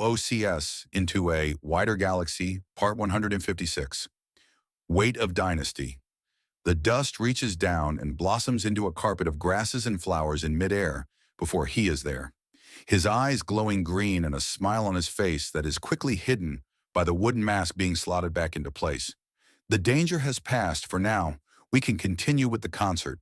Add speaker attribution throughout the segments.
Speaker 1: OOCS into a wider galaxy, Part 156. Weight of Dynasty. The dust reaches down and blossoms into a carpet of grasses and flowers in midair before he is there. His eyes glowing green and a smile on his face that is quickly hidden by the wooden mask being slotted back into place. The danger has passed for now. We can continue with the concert.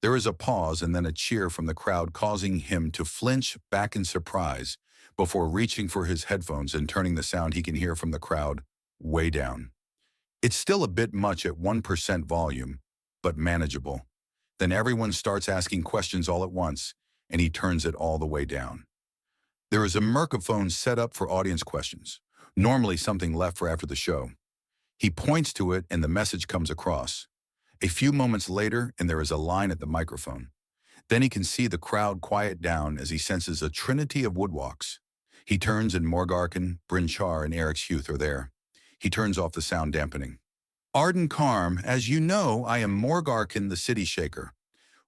Speaker 1: There is a pause and then a cheer from the crowd causing him to flinch back in surprise before reaching for his headphones and turning the sound he can hear from the crowd way down. It's still a bit much at 1% volume, but manageable. Then everyone starts asking questions all at once, and he turns it all the way down. There is a microphone set up for audience questions, normally something left for after the show. He points to it and the message comes across. A few moments later, and there is a line at the microphone. Then he can see the crowd quiet down as he senses a trinity of woodwalks. He turns and Morgarken, Bryn Char, and Eric's youth are there. He turns off the sound dampening. Arden Karm, as you know, I am Morgarken, the city shaker.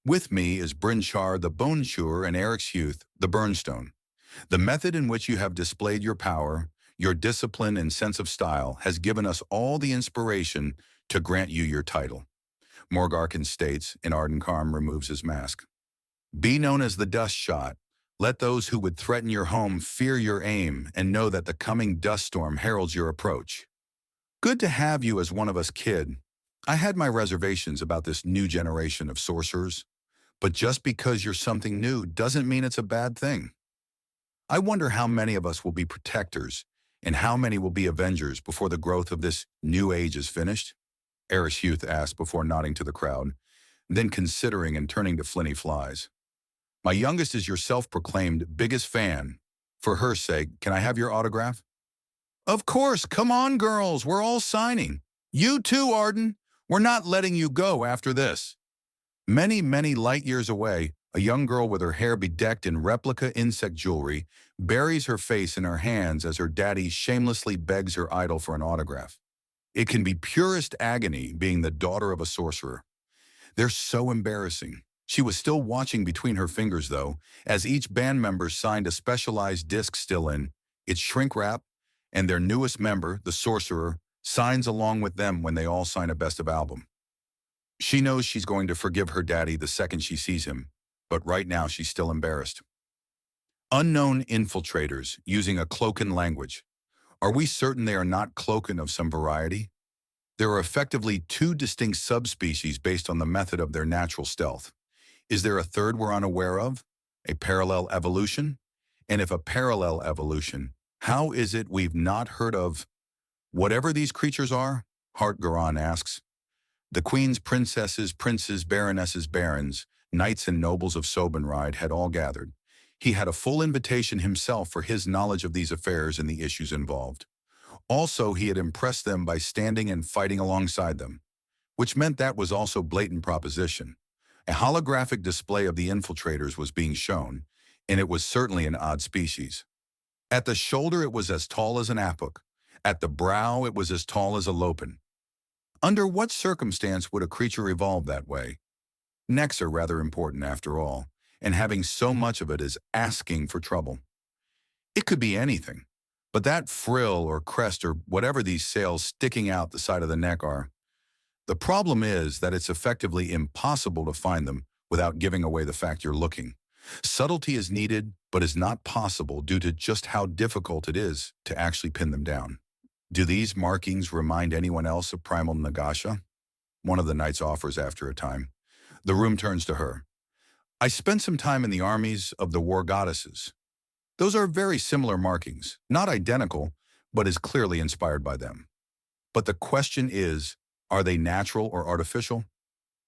Speaker 1: With me is Bryn Char, the bone chewer, and Eric's youth, the burnstone. The method in which you have displayed your power, your discipline and sense of style has given us all the inspiration to grant you your title. Morgarken states, and Arden Karm removes his mask. Be known as the dust shot. Let those who would threaten your home fear your aim and know that the coming dust storm heralds your approach. Good to have you as one of us, kid. I had my reservations about this new generation of sorcerers, but just because you're something new doesn't mean it's a bad thing. I wonder how many of us will be protectors and how many will be avengers before the growth of this new age is finished? Eric's youth asked before nodding to the crowd, then considering and turning to Flinny Flies. My youngest is your self-proclaimed biggest fan. For her sake, can I have your autograph? Of course, come on girls, we're all signing. You too, Arden. We're not letting you go after this. Many, many light years away, a young girl with her hair bedecked in replica insect jewelry buries her face in her hands as her daddy shamelessly begs her idol for an autograph. It can be purest agony being the daughter of a sorcerer. They're so embarrassing. She was still watching between her fingers, though, as each band member signed a specialized disc still in its shrink wrap, and their newest member, the sorcerer, signs along with them when they all sign a best of album. She knows she's going to forgive her daddy the second she sees him, but right now she's still embarrassed. Unknown infiltrators using a cloaken language. Are we certain they are not cloaken of some variety? There are effectively two distinct subspecies based on the method of their natural stealth. Is there a third we're unaware of? A parallel evolution? And if a parallel evolution, how is it we've not heard of whatever these creatures are? Hart Garan asks. The queens, princesses, princes, baronesses, barons, knights and nobles of Sobenride had all gathered. He had a full invitation himself for his knowledge of these affairs and the issues involved. Also, he had impressed them by standing and fighting alongside them, which meant that was also blatant proposition. A holographic display of the infiltrators was being shown, and it was certainly an odd species. At the shoulder, it was as tall as an apuk. At the brow, it was as tall as a lopen. Under what circumstance would a creature evolve that way? Necks are rather important after all, and having so much of it is asking for trouble. It could be anything, but that frill or crest or whatever these sails sticking out the side of the neck are. The problem is that it's effectively impossible to find them without giving away the fact you're looking. Subtlety is needed, but is not possible due to just how difficult it is to actually pin them down. Do these markings remind anyone else of Primal Nagasha? One of the knights offers after a time. The room turns to her. I spent some time in the armies of the war goddesses. Those are very similar markings, not identical, but is clearly inspired by them. But the question is, are they natural or artificial?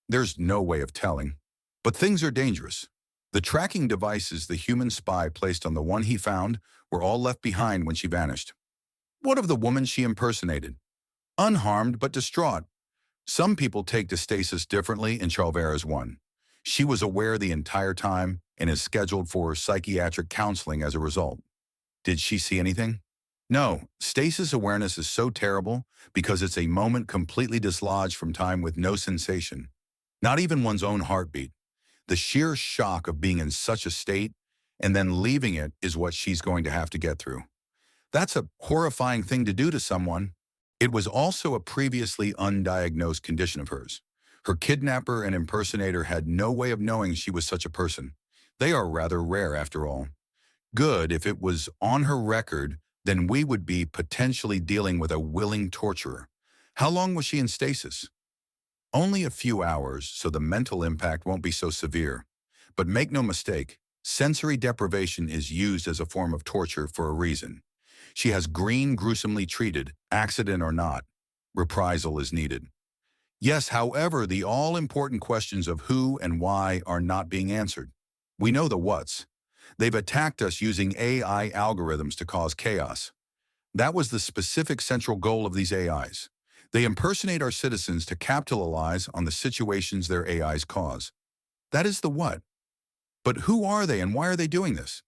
Speaker 1: There's no way of telling. But things are dangerous. The tracking devices the human spy placed on the one he found were all left behind when she vanished. What of the woman she impersonated? Unharmed but distraught. Some people take to stasis differently, and Chalvera's one. She was aware the entire time and is scheduled for psychiatric counseling as a result. Did she see anything? No, stasis awareness is so terrible because it's a moment completely dislodged from time with no sensation, not even one's own heartbeat. The sheer shock of being in such a state and then leaving it is what she's going to have to get through. That's a horrifying thing to do to someone. It was also a previously undiagnosed condition of hers. Her kidnapper and impersonator had no way of knowing she was such a person. They are rather rare after all. Good, if it was on her record, then we would be potentially dealing with a willing torturer. How long was she in stasis? Only a few hours, so the mental impact won't be so severe. But make no mistake, sensory deprivation is used as a form of torture for a reason. She has green gruesomely treated, accident or not. Reprisal is needed. Yes, however, the all-important questions of who and why are not being answered. We know the what's. They've attacked us using AI algorithms to cause chaos. That was the specific central goal of these AIs. They impersonate our citizens to capitalize on the situations their AIs cause. That is the what. But who are they and why are they doing this?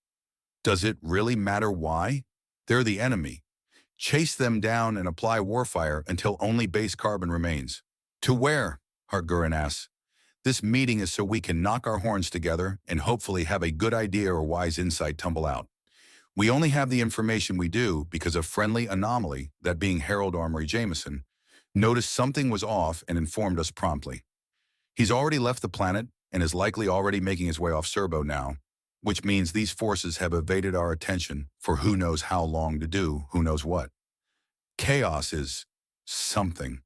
Speaker 1: Does it really matter why? They're the enemy. Chase them down and apply warfire until only base carbon remains. To where? Hargurin asks. This meeting is so we can knock our horns together and hopefully have a good idea or wise insight tumble out. We only have the information we do because a friendly anomaly, that being Harold Armory Jameson, noticed something was off and informed us promptly. He's already left the planet and is likely already making his way off Serbo now, which means these forces have evaded our attention for who knows how long to do who knows what. Chaos is something,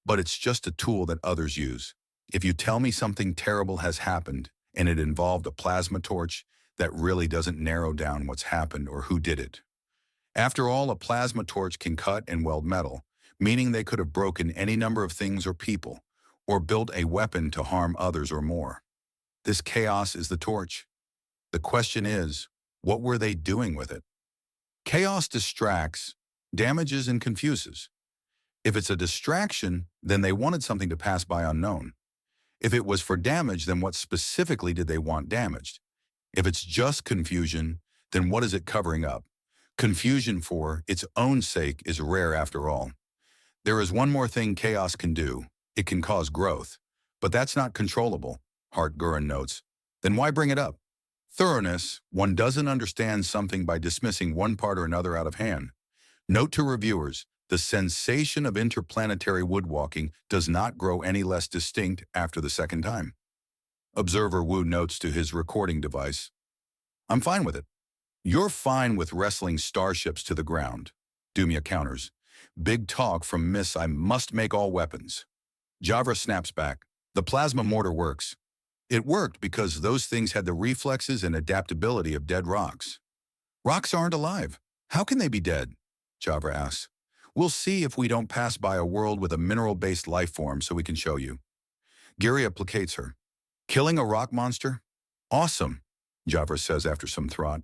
Speaker 1: but it's just a tool that others use. If you tell me something terrible has happened and it involved a plasma torch, that really doesn't narrow down what's happened or who did it. After all, a plasma torch can cut and weld metal, meaning they could have broken any number of things or people, or built a weapon to harm others or more. This chaos is the torch. The question is, what were they doing with it? Chaos distracts, damages, and confuses. If it's a distraction, then they wanted something to pass by unknown. If it was for damage, then what specifically did they want damaged? If it's just confusion, then what is it covering up? Confusion for its own sake is rare after all. There is one more thing chaos can do. It can cause growth. But that's not controllable, Hargurin notes. Then why bring it up? Thoroughness, one doesn't understand something by dismissing one part or another out of hand. Note to reviewers, the sensation of interplanetary woodwalking does not grow any less distinct after the second time. Observer Wu notes to his recording device, I'm fine with it. You're fine with wrestling starships to the ground. Dumia counters. Big talk from Miss I must make all weapons. Javra snaps back. The plasma mortar works. It worked because those things had the reflexes and adaptability of dead rocks. Rocks aren't alive. How can they be dead? Javra asks. We'll see if we don't pass by a world with a mineral-based life form so we can show you. Giria placates her. Killing a rock monster? Awesome, Javra says after some thought.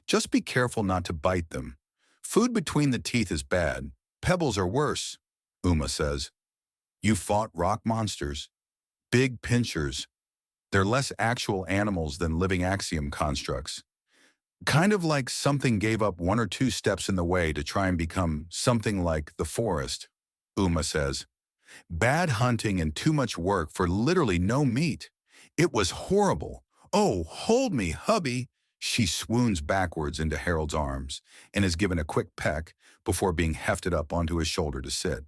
Speaker 1: Just be careful not to bite them. Food between the teeth is bad. Pebbles are worse, Uma says. You fought rock monsters. Big pinchers. They're less actual animals than living axiom constructs. Kind of like something gave up one or two steps in the way to try and become something like the forest, Uma says. Bad hunting and too much work for literally no meat. It was horrible. Oh, hold me, hubby. She swoons backwards into Harold's arms and is given a quick peck before being hefted up onto his shoulder to sit.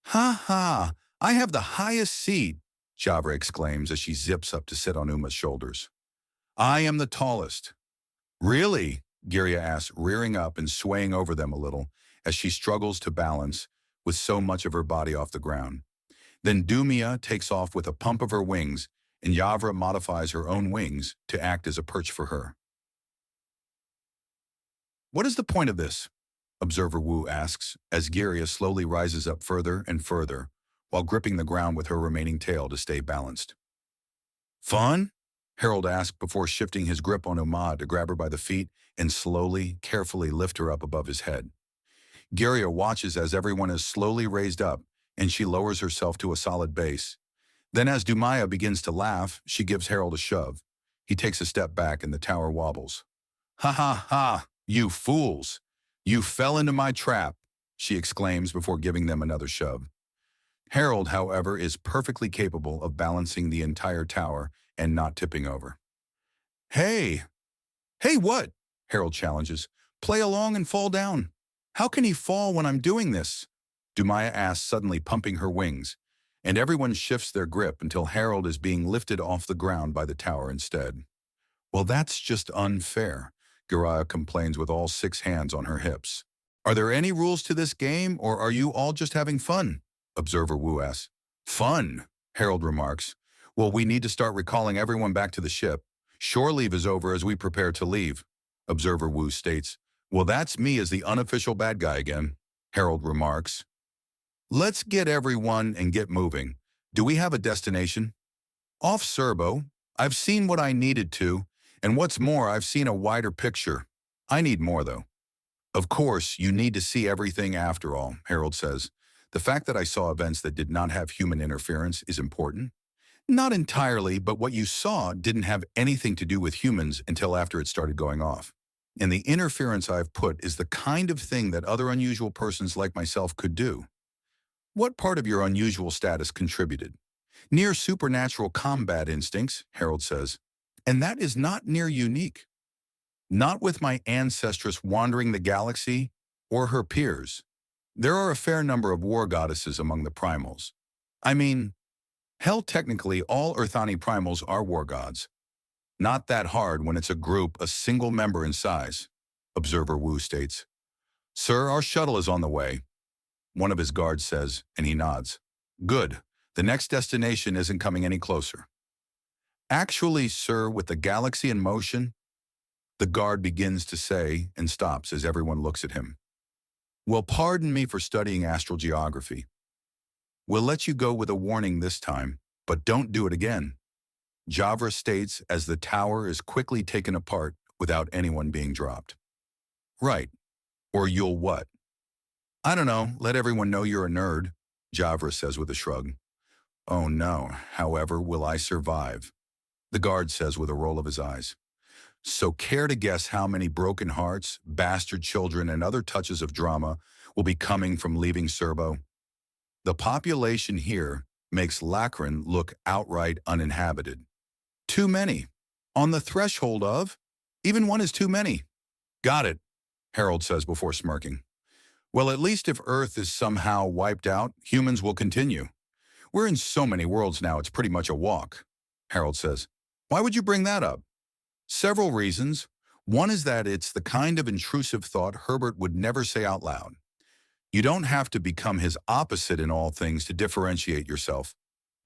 Speaker 1: Ha ha, I have the highest seat, Javra exclaims as she zips up to sit on Uma's shoulders. I am the tallest. Really? Giria asks, rearing up and swaying over them a little as she struggles to balance with so much of her body off the ground. Then Dumia takes off with a pump of her wings, and Javra modifies her own wings to act as a perch for her. What is the point of this? Observer Wu asks, as Giria slowly rises up further and further, while gripping the ground with her remaining tail to stay balanced. Fun? Harold asked before shifting his grip on Uma to grab her by the feet and slowly, carefully lift her up above his head. Giria watches as everyone is slowly raised up, and she lowers herself to a solid base. Then as Dumaya begins to laugh, she gives Harold a shove. He takes a step back and the tower wobbles. Ha ha ha, you fools! You fell into my trap, she exclaims before giving them another shove. Harold, however, is perfectly capable of balancing the entire tower and not tipping over. Hey! Hey, what? Harold challenges, Play along and fall down. How can he fall when I'm doing this? Dumaya asks, suddenly pumping her wings, and everyone shifts their grip until Harold is being lifted off the ground by the tower instead. Well, that's just unfair, Guraya complains with all 6 hands on her hips. Are there any rules to this game, or are you all just having fun? Observer Wu asks. Fun, Harold remarks. Well, we need to start recalling everyone back to the ship. Shore leave is over as we prepare to leave. Observer Wu states. Well, that's me as the unofficial bad guy again, Harold remarks. Let's get everyone and get moving. Do we have a destination? Off Serbo. I've seen what I needed to, and what's more, I've seen a wider picture. I need more, though. Of course, you need to see everything after all, Harold says. The fact that I saw events that did not have human interference is important. Not entirely, but what you saw didn't have anything to do with humans until after it started going off. And the interference I've put is the kind of thing that other unusual persons like myself could do. What part of your unusual status contributed? Near supernatural combat instincts, Harold says. And that is not near unique. Not with my ancestress wandering the galaxy or her peers. There are a fair number of war goddesses among the primals. I mean, hell, technically all Earthani primals are war gods. Not that hard when it's a group, a single member in size, Observer Wu states. Sir, our shuttle is on the way, one of his guards says, and he nods. Good. The next destination isn't coming any closer. Actually, sir, with the galaxy in motion, the guard begins to say and stops as everyone looks at him. Well, pardon me for studying astrogeography. We'll let you go with a warning this time, but don't do it again. Javra states as the tower is quickly taken apart without anyone being dropped. Right. Or you'll what? I don't know, let everyone know you're a nerd, Javra says with a shrug. Oh no, however, will I survive? The guard says with a roll of his eyes. So care to guess how many broken hearts, bastard children, and other touches of drama will be coming from leaving Serbo? The population here makes Lacrin look outright uninhabited. Too many. On the threshold of, even one is too many. Got it, Harold says before smirking. Well, at least if Earth is somehow wiped out, humans will continue. We're in so many worlds now, it's pretty much a walk, Harold says. Why would you bring that up? Several reasons. One is that it's the kind of intrusive thought Herbert would never say out loud. You don't have to become his opposite in all things to differentiate yourself,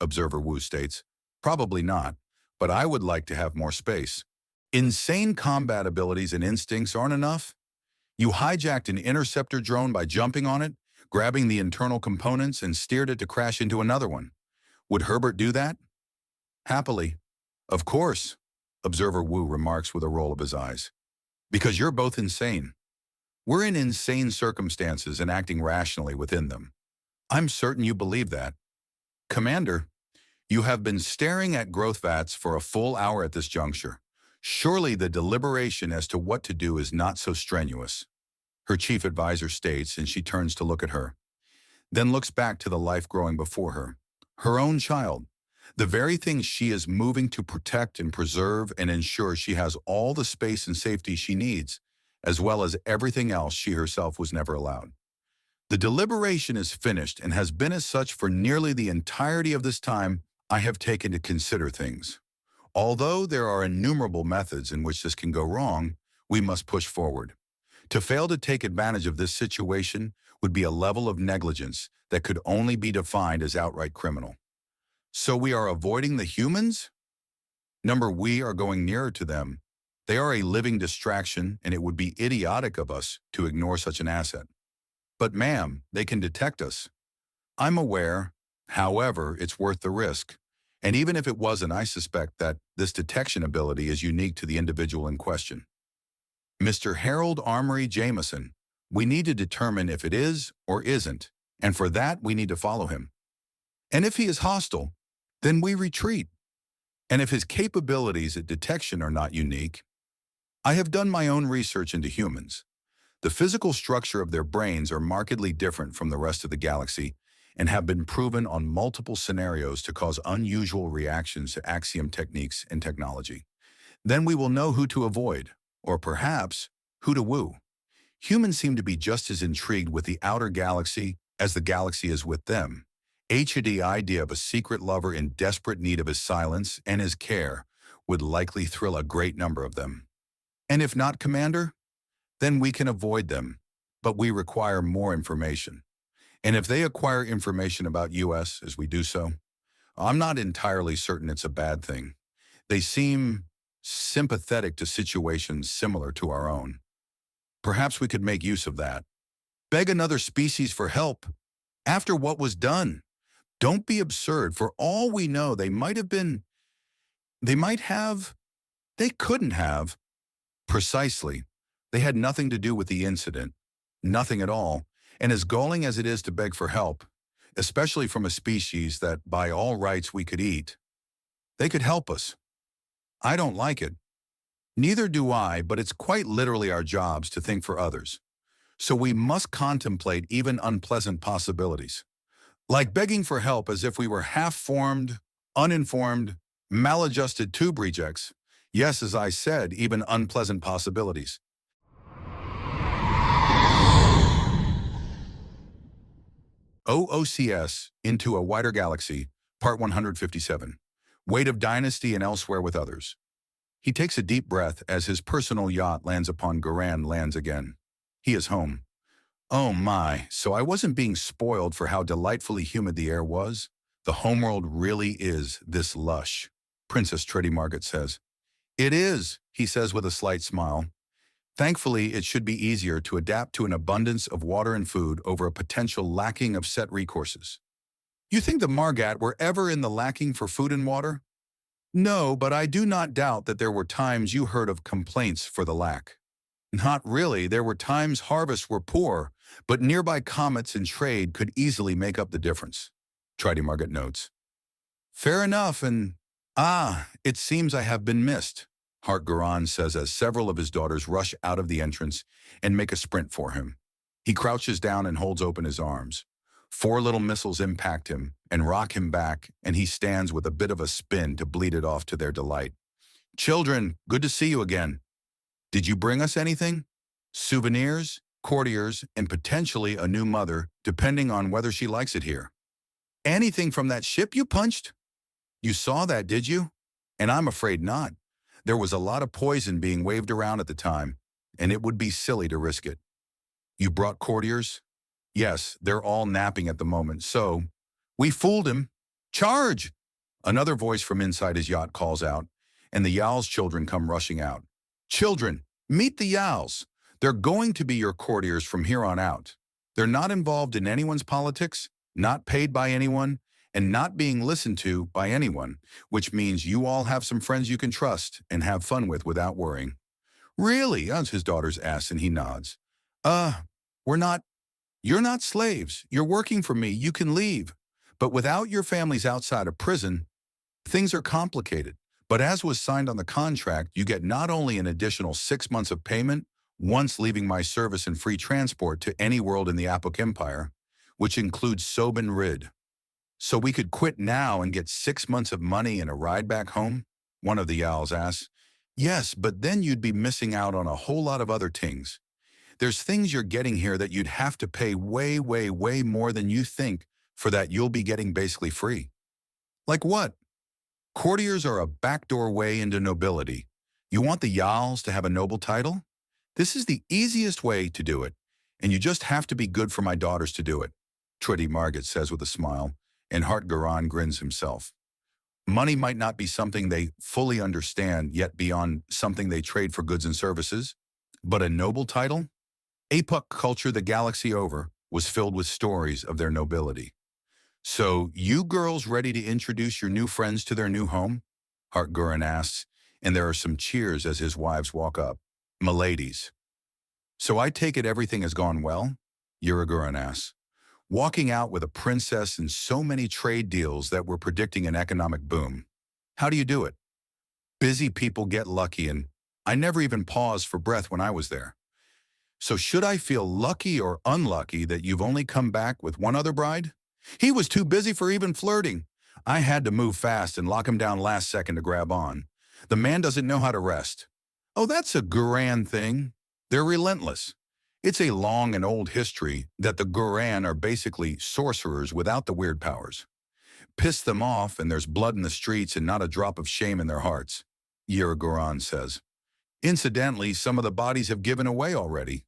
Speaker 1: Observer Wu states. Probably not, but I would like to have more space. Insane combat abilities and instincts aren't enough. You hijacked an interceptor drone by jumping on it, grabbing the internal components, and steered it to crash into another one. Would Herbert do that? Happily. Of course, Observer Wu remarks with a roll of his eyes. Because you're both insane. We're in insane circumstances and acting rationally within them. I'm certain you believe that. Commander, you have been staring at growth vats for a full hour at this juncture. Surely the deliberation as to what to do is not so strenuous, her chief advisor states, and she turns to look at her. Then looks back to the life growing before her. Her own child. The very thing she is moving to protect and preserve and ensure she has all the space and safety she needs, as well as everything else she herself was never allowed. The deliberation is finished and has been as such for nearly the entirety of this time I have taken to consider things. Although there are innumerable methods in which this can go wrong, we must push forward. To fail to take advantage of this situation would be a level of negligence that could only be defined as outright criminal. So we are avoiding the humans? We are going nearer to them. They are a living distraction, and it would be idiotic of us to ignore such an asset. But ma'am, they can detect us. I'm aware, however, it's worth the risk. And even if it wasn't, I suspect that this detection ability is unique to the individual in question. Mr. Harold Armory Jameson, we need to determine if it is or isn't, and for that we need to follow him. And if he is hostile, then we retreat. And if his capabilities at detection are not unique, I have done my own research into humans. The physical structure of their brains are markedly different from the rest of the galaxy and have been proven on multiple scenarios to cause unusual reactions to axiom techniques and technology. Then we will know who to avoid, or perhaps who to woo. Humans seem to be just as intrigued with the outer galaxy as the galaxy is with them. The idea of a secret lover in desperate need of his silence and his care would likely thrill a great number of them. And if not, Commander, then we can avoid them, but we require more information. And if they acquire information about US as we do so, I'm not entirely certain it's a bad thing. They seem sympathetic to situations similar to our own. Perhaps we could make use of that. Beg another species for help. After what was done, don't be absurd. For all we know, they couldn't have. Precisely. They had nothing to do with the incident. Nothing at all. And as galling as it is to beg for help, especially from a species that by all rights we could eat, they could help us. I don't like it. Neither do I, but it's quite literally our jobs to think for others. So we must contemplate even unpleasant possibilities. Like begging for help as if we were half-formed, uninformed, maladjusted tube rejects. Yes, as I said, even unpleasant possibilities. OOCS, Into a Wider Galaxy, Part 157. Weight of Dynasty and Elsewhere with Others. He takes a deep breath as his personal yacht lands upon Garan lands again. He is home. Oh my, so I wasn't being spoiled for how delightfully humid the air was? The homeworld really is this lush, Princess Tredy Margaret says. It is, he says with a slight smile. Thankfully, it should be easier to adapt to an abundance of water and food over a potential lacking of set recourses. You think the Margat were ever in the lacking for food and water? No, but I do not doubt that there were times you heard of complaints for the lack. Not really, there were times harvests were poor, but nearby comets and trade could easily make up the difference, Tredy Margaret notes. Fair enough, and it seems I have been missed, Hart Garan says as several of his daughters rush out of the entrance and make a sprint for him. He crouches down and holds open his arms. 4 little missiles impact him and rock him back, and he stands with a bit of a spin to bleed it off to their delight. Children, good to see you again. Did you bring us anything? Souvenirs, courtiers, and potentially a new mother, depending on whether she likes it here. Anything from that ship you punched? You saw that, did you? And I'm afraid not. There was a lot of poison being waved around at the time, and it would be silly to risk it. You brought courtiers? Yes, they're all napping at the moment, so we fooled him. Charge! Another voice from inside his yacht calls out, and the Yal's children come rushing out. Children, meet the Yals. They're going to be your courtiers from here on out. They're not involved in anyone's politics, not paid by anyone, and not being listened to by anyone, which means you all have some friends you can trust and have fun with without worrying. Really? His daughters ask, and he nods. You're not slaves. You're working for me. You can leave. But without your families outside of prison, things are complicated. But as was signed on the contract, you get not only an additional 6 months of payment once leaving my service and free transport to any world in the Apok Empire, which includes Sobin Rid. So we could quit now and get 6 months of money and a ride back home? One of the Yals asks. Yes, but then you'd be missing out on a whole lot of other things. There's things you're getting here that you'd have to pay way, way, way more than you think for that you'll be getting basically free. Like what? Courtiers are a backdoor way into nobility. You want the Yals to have a noble title? This is the easiest way to do it, and you just have to be good for my daughters to do it, Tredy Margaret says with a smile, and Hart Garan grins himself. Money might not be something they fully understand yet beyond something they trade for goods and services, but a noble title? Apok culture the galaxy over was filled with stories of their nobility. So, you girls ready to introduce your new friends to their new home? Hart Garan asks, and there are some cheers as his wives walk up. Miladies. So I take it everything has gone well? Yuragaran asks. Walking out with a princess and so many trade deals that we're predicting an economic boom. How do you do it? Busy people get lucky, and I never even paused for breath when I was there. So should I feel lucky or unlucky that you've only come back with one other bride? He was too busy for even flirting. I had to move fast and lock him down last second to grab on. The man doesn't know how to rest. Oh, that's a grand thing. They're relentless. It's a long and old history that the Guran are basically sorcerers without the weird powers. Piss them off and there's blood in the streets and not a drop of shame in their hearts, Yira Guran says. Incidentally, some of the bodies have given away already.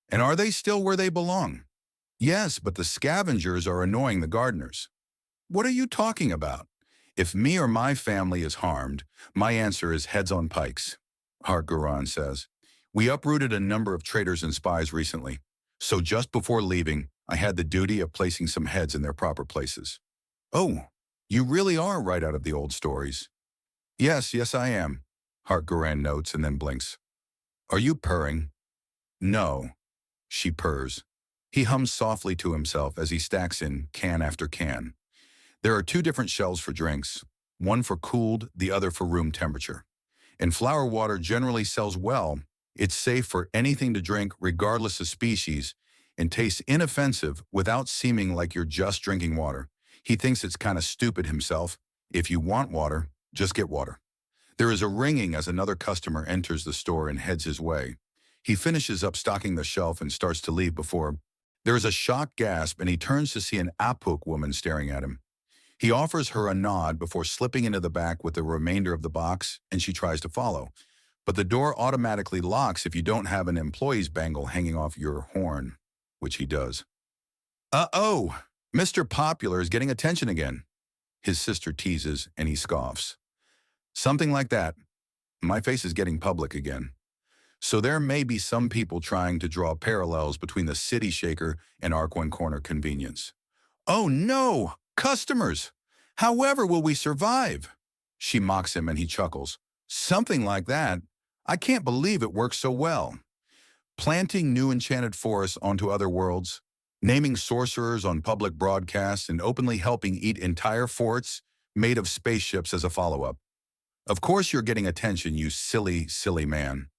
Speaker 1: And are they still where they belong? Yes, but the scavengers are annoying the gardeners. What are you talking about? If me or my family is harmed, my answer is heads on pikes, Hart Guran says. We uprooted a number of traitors and spies recently, so just before leaving, I had the duty of placing some heads in their proper places. Oh, you really are right out of the old stories. Yes, I am, Hart Guran notes and then blinks. Are you purring? No, she purrs. He hums softly to himself as he stacks in can after can. There are 2 different shelves for drinks, one for cooled, the other for room temperature. And flower water generally sells well. It's safe for anything to drink regardless of species and tastes inoffensive without seeming like you're just drinking water. He thinks it's kind of stupid himself. If you want water, just get water. There is a ringing as another customer enters the store and heads his way. He finishes up stocking the shelf and starts to leave before there is a shocked gasp and he turns to see an Apuk woman staring at him. He offers her a nod before slipping into the back with the remainder of the box and she tries to follow. But the door automatically locks if you don't have an employee's bangle hanging off your horn, which he does. Uh-oh, Mr. Popular is getting attention again, his sister teases and he scoffs. Something like that. My face is getting public again. So there may be some people trying to draw parallels between the City Shaker and Arc One Corner convenience. Oh no, customers! However will we survive? She mocks him and he chuckles. Something like that. I can't believe it works so well. Planting new enchanted forests onto other worlds, naming sorcerers on public broadcasts, and openly helping eat entire forts made of spaceships as a follow-up. Of course you're getting attention, you silly, silly man.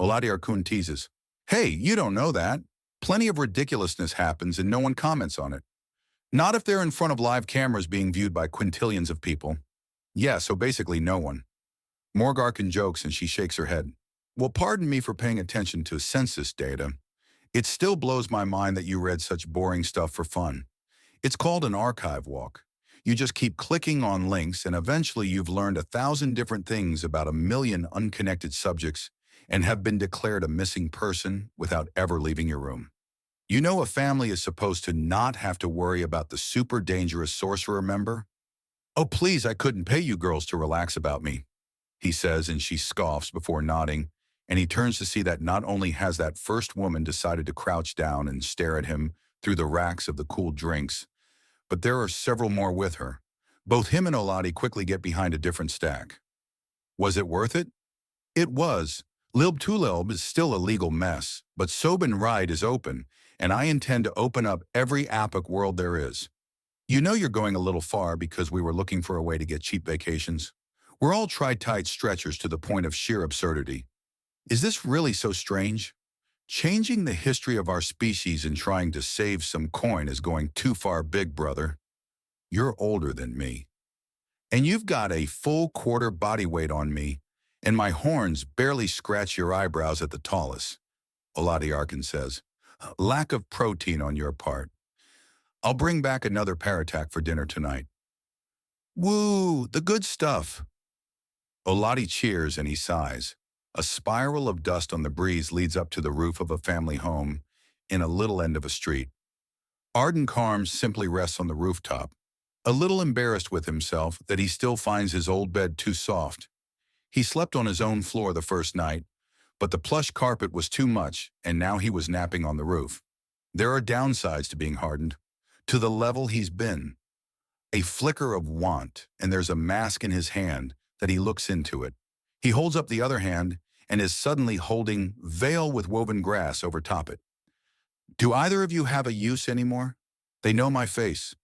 Speaker 1: Oladiar Kun teases. Hey, you don't know that. Plenty of ridiculousness happens and no one comments on it. Not if they're in front of live cameras being viewed by quintillions of people. Yeah, so basically no one. Morgarkin jokes and she shakes her head. Well, pardon me for paying attention to census data. It still blows my mind that you read such boring stuff for fun. It's called an archive walk. You just keep clicking on links and eventually you've learned 1,000 different things about 1,000,000 unconnected subjects and have been declared a missing person without ever leaving your room. You know a family is supposed to not have to worry about the super dangerous sorcerer member? Oh please, I couldn't pay you girls to relax about me, he says and she scoffs before nodding, and he turns to see that not only has that first woman decided to crouch down and stare at him through the racks of the cool drinks, but there are several more with her. Both him and Oladi quickly get behind a different stack. Was it worth it? It was. Lilb Tulelb is still a legal mess, but Sobin Ride is open, and I intend to open up every Apok world there is. You know you're going a little far because we were looking for a way to get cheap vacations. We're all tri-tide stretchers to the point of sheer absurdity. Is this really so strange? Changing the history of our species and trying to save some coin is going too far, big brother. You're older than me. And you've got a full quarter body weight on me, and my horns barely scratch your eyebrows at the tallest, Oladiarkin says. Lack of protein on your part. I'll bring back another Paratak for dinner tonight. Woo, the good stuff. Oladi cheers and he sighs. A spiral of dust on the breeze leads up to the roof of a family home in a little end of a street. Arden Karm simply rests on the rooftop, a little embarrassed with himself that he still finds his old bed too soft. He slept on his own floor the first night, but the plush carpet was too much, and now he was napping on the roof. There are downsides to being hardened, to the level he's been. A flicker of want, and there's a mask in his hand that he looks into it. He holds up the other hand and is suddenly holding veil with woven grass over top it. Do either of you have a use anymore? They know my face.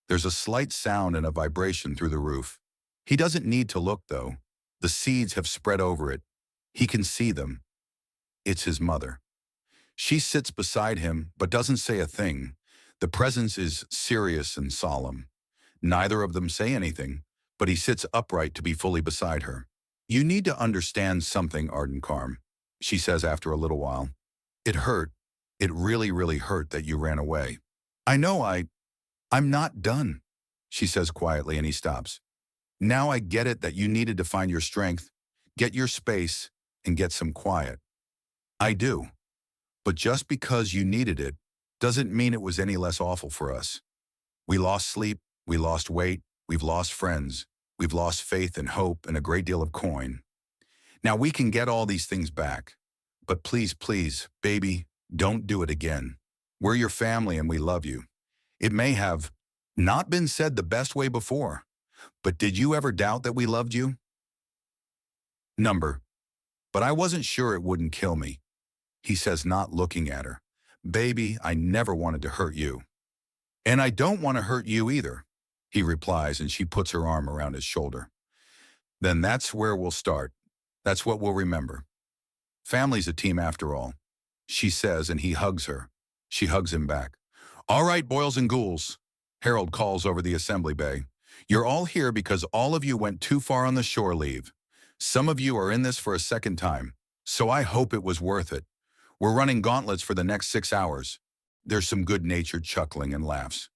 Speaker 1: There's a slight sound and a vibration through the roof. He doesn't need to look, though. The seeds have spread over it. He can see them. It's his mother. She sits beside him, but doesn't say a thing. The presence is serious and solemn. Neither of them say anything, but he sits upright to be fully beside her. You need to understand something, Arden Karm, she says after a little while. It hurt. It really, really hurt that you ran away. I know I'm not done, she says quietly, and he stops. Now I get it that you needed to find your strength, get your space, and get some quiet. I do. But just because you needed it doesn't mean it was any less awful for us. We lost sleep, we lost weight, we've lost friends, we've lost faith and hope and a great deal of coin. Now we can get all these things back. But please, please, baby, don't do it again. We're your family and we love you. It may have not been said the best way before, but did you ever doubt that we loved you? But I wasn't sure it wouldn't kill me, he says, not looking at her. Baby, I never wanted to hurt you. And I don't want to hurt you either, he replies, and she puts her arm around his shoulder. Then that's where we'll start. That's what we'll remember. Family's a team after all, she says, and he hugs her. She hugs him back. All right, boils and ghouls, Harold calls over the assembly bay. You're all here because all of you went too far on the shore leave. Some of you are in this for a second time, so I hope it was worth it. We're running gauntlets for the next 6 hours. There's some good-natured chuckling and laughs.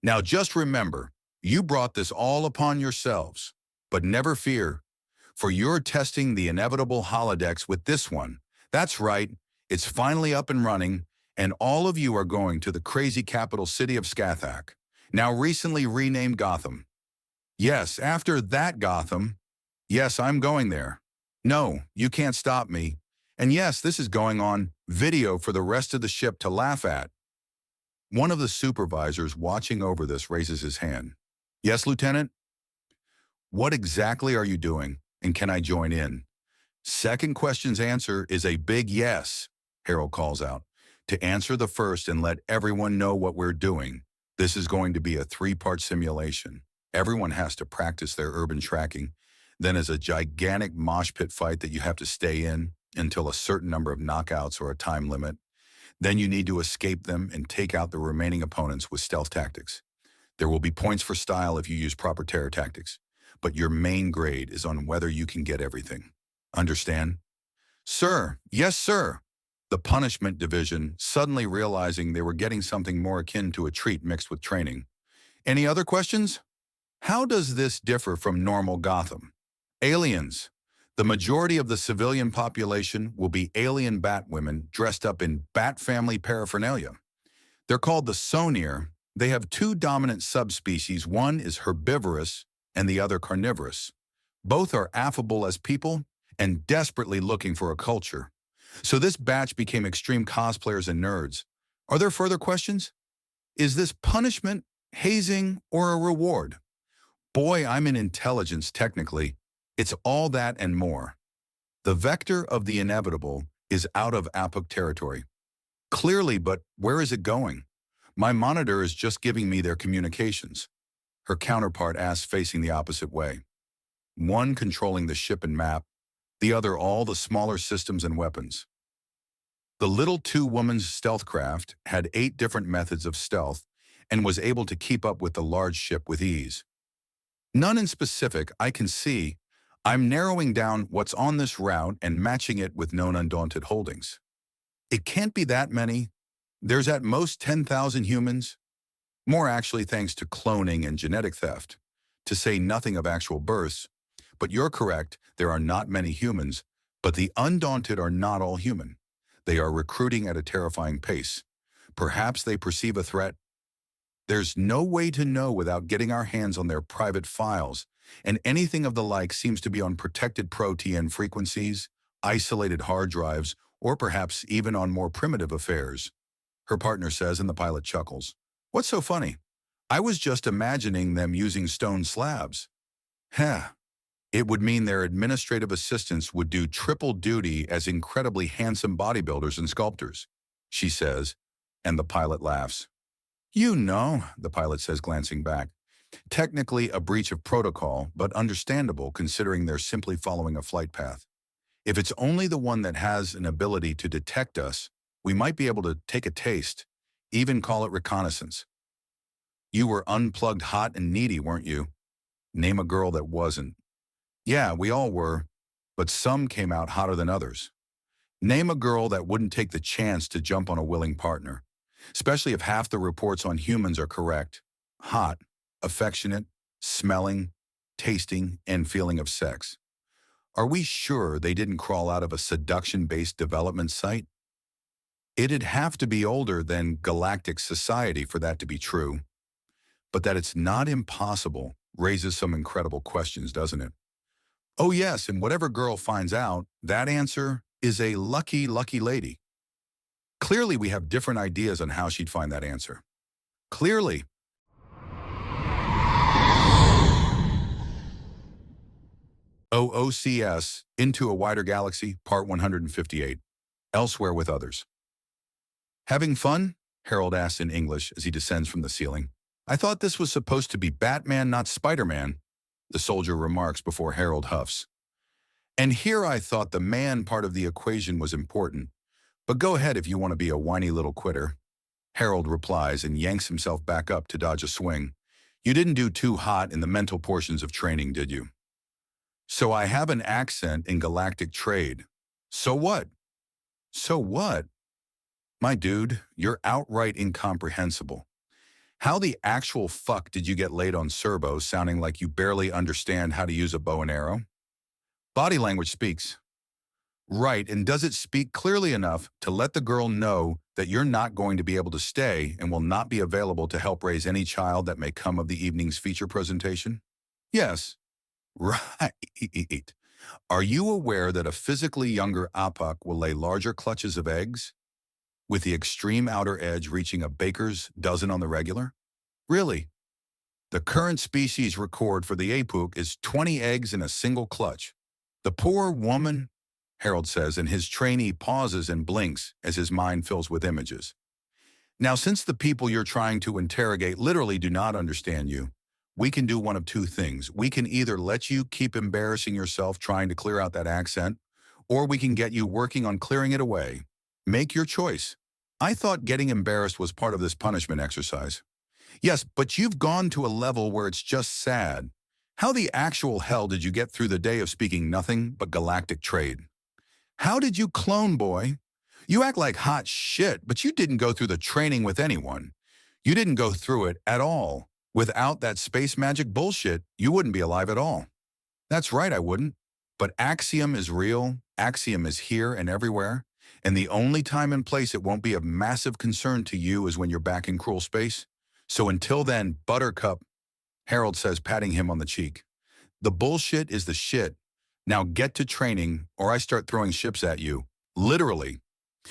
Speaker 1: Now just remember, you brought this all upon yourselves, but never fear, for you're testing the inevitable holodecks with this one. That's right, it's finally up and running, and all of you are going to the crazy capital city of Skathak, now recently renamed Gotham. Yes, after that Gotham. Yes, I'm going there. No, you can't stop me. And yes, this is going on video for the rest of the ship to laugh at. One of the supervisors watching over this raises his hand. Yes, Lieutenant? What exactly are you doing, and can I join in? Second question's answer is a big yes, Harold calls out. To answer the first and let everyone know what we're doing, this is going to be a 3-part simulation. Everyone has to practice their urban tracking. Then is a gigantic mosh pit fight that you have to stay in until a certain number of knockouts or a time limit. Then you need to escape them and take out the remaining opponents with stealth tactics. There will be points for style if you use proper terror tactics, but your main grade is on whether you can get everything. Understand? Sir, yes, sir. The punishment division, suddenly realizing they were getting something more akin to a treat mixed with training. Any other questions? How does this differ from normal Gotham? Aliens. The majority of the civilian population will be alien bat women dressed up in bat family paraphernalia. They're called the Sonir. They have 2 dominant subspecies. One is herbivorous and the other carnivorous. Both are affable as people and desperately looking for a culture. So this batch became extreme cosplayers and nerds. Are there further questions? Is this punishment, hazing, or a reward? Boy, I'm in intelligence technically. It's all that and more. The vector of the inevitable is out of Apok territory. Clearly, but where is it going? My monitor is just giving me their communications. Her counterpart asks, facing the opposite way. One controlling the ship and map, the other all the smaller systems and weapons. The little 2-woman's stealth craft had 8 different methods of stealth and was able to keep up with the large ship with ease. None in specific I can see. I'm narrowing down what's on this route and matching it with known undaunted holdings. It can't be that many. There's at most 10,000 humans. More actually thanks to cloning and genetic theft, to say nothing of actual births. But you're correct, there are not many humans, but the undaunted are not all human. They are recruiting at a terrifying pace. Perhaps they perceive a threat. There's no way to know without getting our hands on their private files, and anything of the like seems to be on protected Pro-TN frequencies, isolated hard drives, or perhaps even on more primitive affairs. Her partner says, and the pilot chuckles. What's so funny? I was just imagining them using stone slabs. Heh. It would mean their administrative assistants would do triple duty as incredibly handsome bodybuilders and sculptors, she says, and the pilot laughs. You know, the pilot says, glancing back. Technically a breach of protocol, but understandable considering they're simply following a flight path. If it's only the one that has an ability to detect us, we might be able to take a taste, even call it reconnaissance. You were unplugged hot and needy, weren't you? Name a girl that wasn't. Yeah, we all were, but some came out hotter than others. Name a girl that wouldn't take the chance to jump on a willing partner, especially if half the reports on humans are correct. Hot, affectionate, smelling, tasting, and feeling of sex. Are we sure they didn't crawl out of a seduction-based development site? It'd have to be older than galactic society for that to be true. But that it's not impossible raises some incredible questions, doesn't it? Oh yes, and whatever girl finds out, that answer is a lucky, lucky lady. Clearly we have different ideas on how she'd find that answer. Clearly. OOCS, Into a Wider Galaxy, Part 158. Elsewhere with Others. Having fun? Harold asks in English as he descends from the ceiling. I thought this was supposed to be Batman, not Spider-Man, the soldier remarks before Harold huffs. And here I thought the man part of the equation was important. But go ahead if you want to be a whiny little quitter. Harold replies and yanks himself back up to dodge a swing. You didn't do too hot in the mental portions of training, did you? So I have an accent in galactic trade. So what? So what? My dude, you're outright incomprehensible. How the actual fuck did you get laid on Serbo sounding like you barely understand how to use a bow and arrow? Body language speaks. Right, and does it speak clearly enough to let the girl know that you're not going to be able to stay and will not be available to help raise any child that may come of the evening's feature presentation? Yes. Right. Are you aware that a physically younger Apak will lay larger clutches of eggs, with the extreme outer edge reaching a baker's dozen on the regular? Really? The current species record for the Apuk is 20 eggs in a single clutch. The poor woman, Harold says, and his trainee pauses and blinks as his mind fills with images. Now, since the people you're trying to interrogate literally do not understand you, we can do one of two things. We can either let you keep embarrassing yourself trying to clear out that accent, or we can get you working on clearing it away. Make your choice. I thought getting embarrassed was part of this punishment exercise. Yes, but you've gone to a level where it's just sad. How the actual hell did you get through the day of speaking nothing but galactic trade? How did you clone, boy? You act like hot shit, but you didn't go through the training with anyone. You didn't go through it at all. Without that space magic bullshit, you wouldn't be alive at all. That's right, I wouldn't. But Axiom is real, Axiom is here and everywhere, and the only time and place it won't be of massive concern to you is when you're back in cruel space. So until then, Buttercup, Harold says, patting him on the cheek. The bullshit is the shit. Now get to training, or I start throwing ships at you. Literally.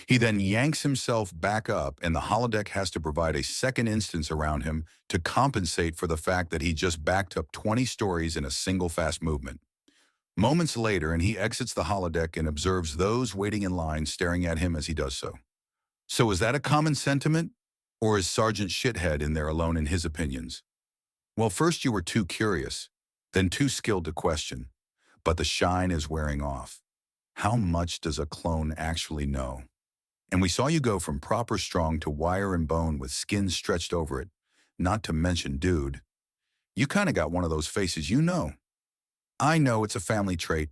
Speaker 1: He then yanks himself back up, and the holodeck has to provide a second instance around him to compensate for the fact that he just backed up 20 stories in a single fast movement. Moments later, and he exits the holodeck and observes those waiting in line staring at him as he does so. So is that a common sentiment? Or is Sergeant Shithead in there alone in his opinions? Well, first you were too curious, then too skilled to question. But the shine is wearing off. How much does a clone actually know? And we saw you go from proper strong to wire and bone with skin stretched over it, not to mention dude. You kind of got one of those faces you know. I know it's a family trait.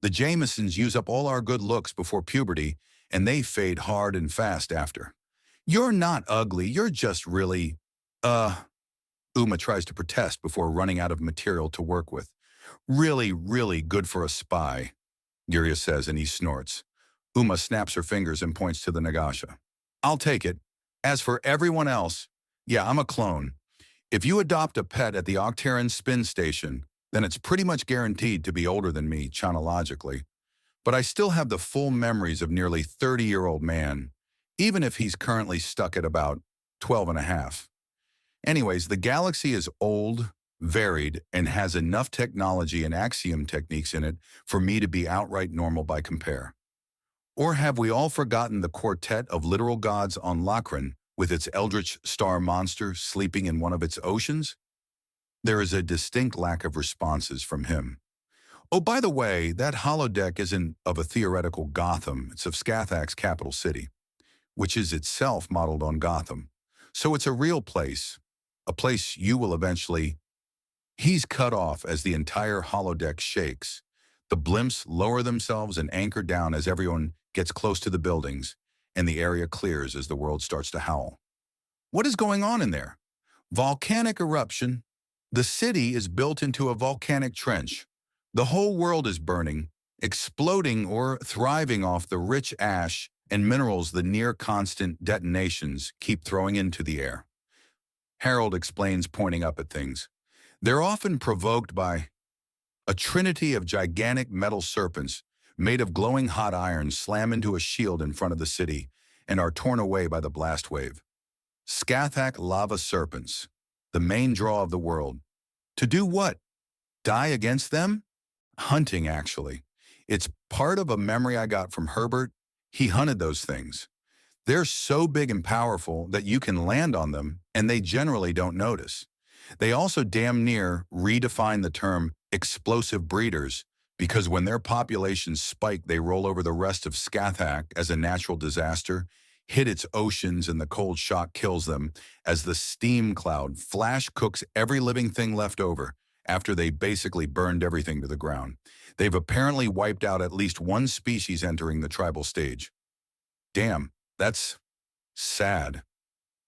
Speaker 1: The Jamesons use up all our good looks before puberty, and they fade hard and fast after. You're not ugly, you're just really, Uma tries to protest before running out of material to work with. Really, really good for a spy, Guria says, and he snorts. Uma snaps her fingers and points to the Nagasha. I'll take it. As for everyone else, yeah, I'm a clone. If you adopt a pet at the Octarine spin station, then it's pretty much guaranteed to be older than me, chronologically. But I still have the full memories of nearly 30-year-old man, even if he's currently stuck at about 12 and a half. Anyways, the galaxy is old, varied, and has enough technology and axiom techniques in it for me to be outright normal by compare. Or have we all forgotten the quartet of literal gods on Lachran with its eldritch star monster sleeping in one of its oceans? There is a distinct lack of responses from him. Oh, by the way, that holodeck isn't of a theoretical Gotham, it's of Scathach's capital city, which is itself modeled on Gotham. So it's a real place, a place you will eventually... He's cut off as the entire holodeck shakes. The blimps lower themselves and anchor down as everyone gets close to the buildings, and the area clears as the world starts to howl. What is going on in there? Volcanic eruption. The city is built into a volcanic trench. The whole world is burning, exploding or thriving off the rich ash and minerals the near-constant detonations keep throwing into the air. Harold explains, pointing up at things. They're often provoked by a trinity of gigantic metal serpents made of glowing hot iron slam into a shield in front of the city and are torn away by the blast wave. Scathach lava serpents, the main draw of the world. To do what? Die against them? Hunting, actually. It's part of a memory I got from Herbert. He hunted those things. They're so big and powerful that you can land on them, and they generally don't notice. They also damn near redefine the term explosive breeders, because when their populations spike, they roll over the rest of Scathach as a natural disaster, hit its oceans, and the cold shock kills them as the steam cloud flash cooks every living thing left over after they basically burned everything to the ground. They've apparently wiped out at least one species entering the tribal stage. Damn, that's sad.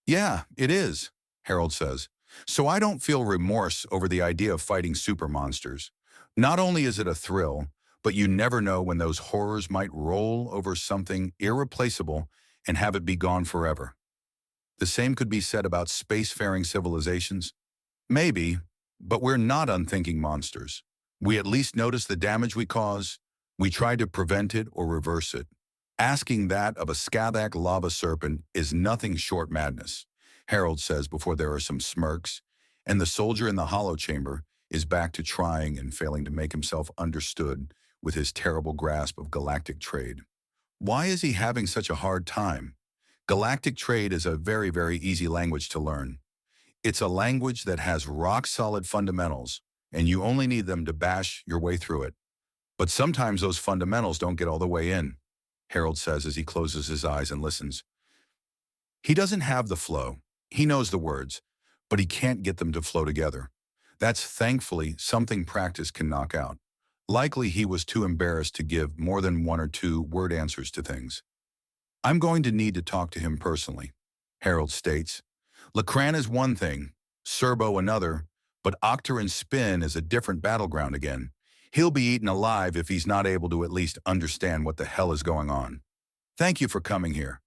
Speaker 1: Yeah, it is, Harold says. So I don't feel remorse over the idea of fighting super monsters. Not only is it a thrill, but you never know when those horrors might roll over something irreplaceable and have it be gone forever. The same could be said about spacefaring civilizations. Maybe, but we're not unthinking monsters. We at least notice the damage we cause. We try to prevent it or reverse it. Asking that of a Scathach lava serpent is nothing short madness, Harold says before there are some smirks, and the soldier in the hollow chamber is back to trying and failing to make himself understood with his terrible grasp of galactic trade. Why is he having such a hard time? Galactic trade is a very, very easy language to learn. It's a language that has rock-solid fundamentals, and you only need them to bash your way through it. But sometimes those fundamentals don't get all the way in, Harold says as he closes his eyes and listens. He doesn't have the flow. He knows the words, but he can't get them to flow together. That's thankfully something practice can knock out. Likely he was too embarrassed to give more than one or two word answers to things. I'm going to need to talk to him personally, Harold states. Lekran is one thing, Serbo another, but Octarine Spin is a different battleground again. He'll be eaten alive if he's not able to at least understand what the hell is going on. Thank you for coming here.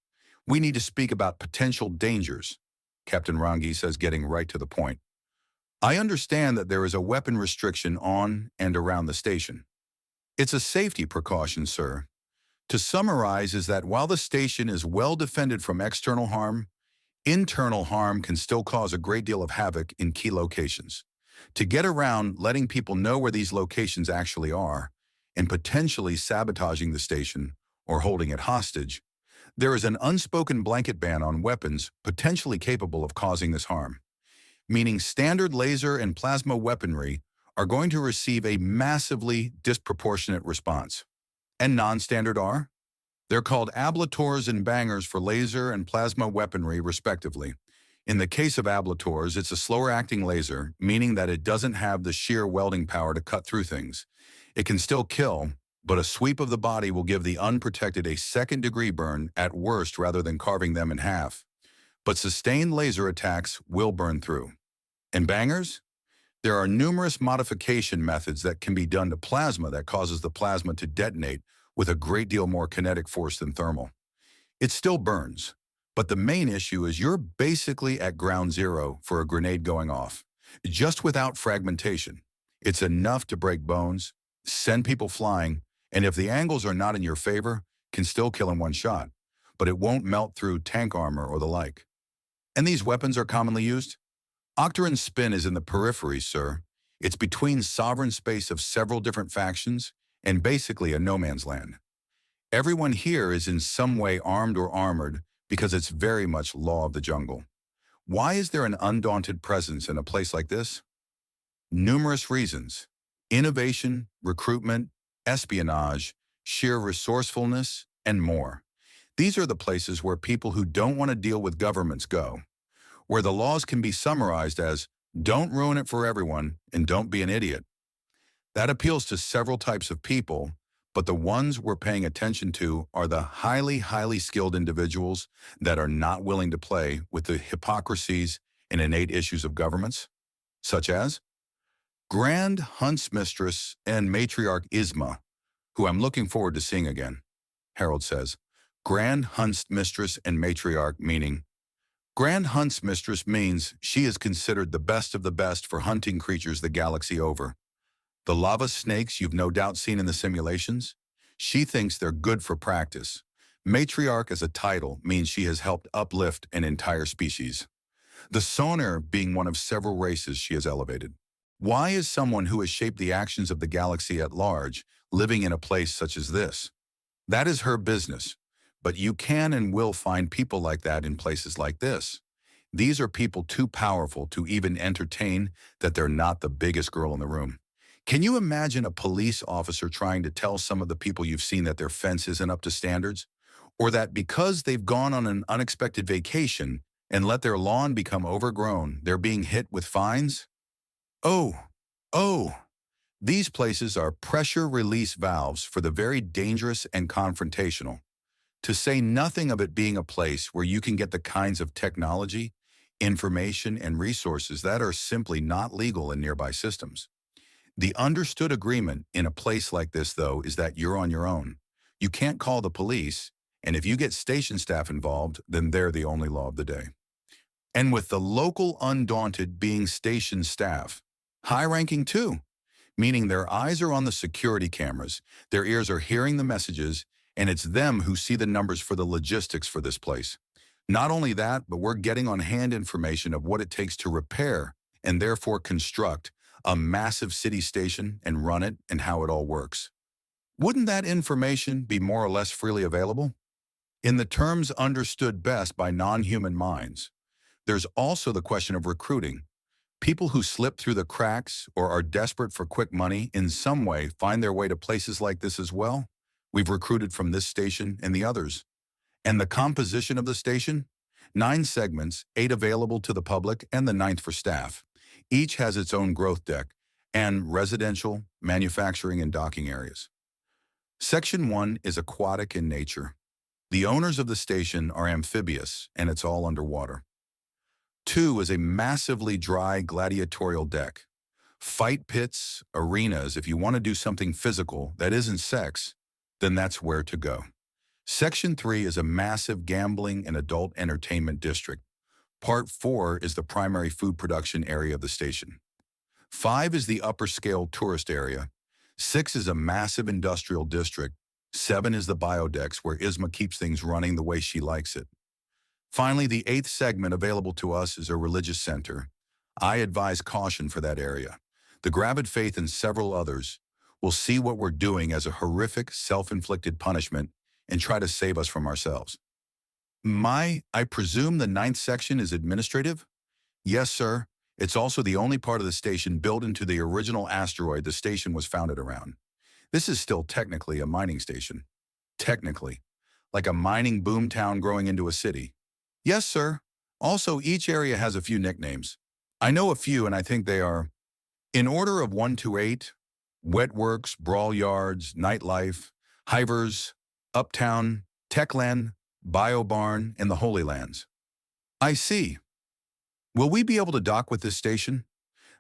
Speaker 1: We need to speak about potential dangers, Captain Rangi says, getting right to the point. I understand that there is a weapon restriction on and around the station. It's a safety precaution, sir. To summarize is that while the station is well defended from external harm, internal harm can still cause a great deal of havoc in key locations. To get around letting people know where these locations actually are, and potentially sabotaging the station or holding it hostage, there is an unspoken blanket ban on weapons potentially capable of causing this harm, meaning standard laser and plasma weaponry are going to receive a massively disproportionate response. And non-standard are? They're called ablators and bangers for laser and plasma weaponry, respectively. In the case of ablators, it's a slower-acting laser, meaning that it doesn't have the sheer welding power to cut through things. It can still kill, but a sweep of the body will give the unprotected a second-degree burn at worst rather than carving them in half. But sustained laser attacks will burn through. And bangers? There are numerous modification methods that can be done to plasma that causes the plasma to detonate with a great deal more kinetic force than thermal. It still burns, but the main issue is you're basically at ground zero for a grenade going off. Just without fragmentation, it's enough to break bones, send people flying, and if the angles are not in your favor, can still kill in one shot, but it won't melt through tank armor or the like. And these weapons are commonly used? Octarine Spin is in the periphery, sir. It's between sovereign space of several different factions and basically a no man's land. Everyone here is in some way armed or armored because it's very much law of the jungle. Why is there an undaunted presence in a place like this? Numerous reasons. Innovation, recruitment, espionage, sheer resourcefulness, and more. These are the places where people who don't want to deal with governments go, where the laws can be summarized as, don't ruin it for everyone and don't be an idiot. That appeals to several types of people, but the ones we're paying attention to are the highly skilled individuals that are not willing to play with the hypocrisies and innate issues of governments, such as Grand Huntsmistress and Matriarch Isma, who I'm looking forward to seeing again. Harold says, Grand Huntsmistress and Matriarch meaning Grand Huntsmistress means she is considered the best of the best for hunting creatures the galaxy over. The lava snakes you've no doubt seen in the simulations? She thinks they're good for practice. Matriarch as a title means she has helped uplift an entire species. The Sonar being one of several races she has elevated. Why is someone who has shaped the actions of the galaxy at large living in a place such as this? That is her business, but you can and will find people like that in places like this. These are people too powerful to even entertain that they're not the biggest girl in the room. Can you imagine a police officer trying to tell some of the people you've seen that their fence isn't up to standards? Or that because they've gone on an unexpected vacation and let their lawn become overgrown, they're being hit with fines? Oh, these places are pressure release valves for the very dangerous and confrontational. To say nothing of it being a place where you can get the kinds of technology, information, and resources that are simply not legal in nearby systems. The understood agreement in a place like this, though, is that you're on your own. You can't call the police, and if you get station staff involved, then they're the only law of the day. And with the local undaunted being station staff, high-ranking too, meaning their eyes are on the security cameras, their ears are hearing the messages, and it's them who see the numbers for the logistics for this place. Not only that, but we're getting on hand information of what it takes to repair and therefore construct a massive city station and run it and how it all works. Wouldn't that information be more or less freely available? In the terms understood best by non-human minds, there's also the question of recruiting. People who slip through the cracks or are desperate for quick money in some way find their way to places like this as well. We've recruited from this station and the others. And the composition of the station? 9 segments, 8 available to the public and the 9th for staff. Each has its own growth deck and residential, manufacturing, and docking areas. Section 1 is aquatic in nature. The owners of the station are amphibious, and it's all underwater. 2 is a massively dry gladiatorial deck. Fight pits, arenas, if you want to do something physical that isn't sex, then that's where to go. Section 3 is a massive gambling and adult entertainment district. Part 4 is the primary food production area of the station. 5 is the upper-scale tourist area. 6 is a massive industrial district. 7 is the biodecks where Isma keeps things running the way she likes it. Finally, the 8th segment available to us is a religious center. I advise caution for that area. The Gravid Faith and several others will see what we're doing as a horrific, self-inflicted punishment and try to save us from ourselves. I presume the 9th section is administrative? Yes, sir. It's also the only part of the station built into the original asteroid the station was founded around. This is still technically a mining station. Technically. Like a mining boomtown growing into a city. Yes, sir. Also, each area has a few nicknames. I know a few, and I think they are, in order of 1 to 8, Wetworks, Brawl Yards, Nightlife, Hivers, Uptown, Techland, Biobarn, and the Holy Lands. I see. Will we be able to dock with this station?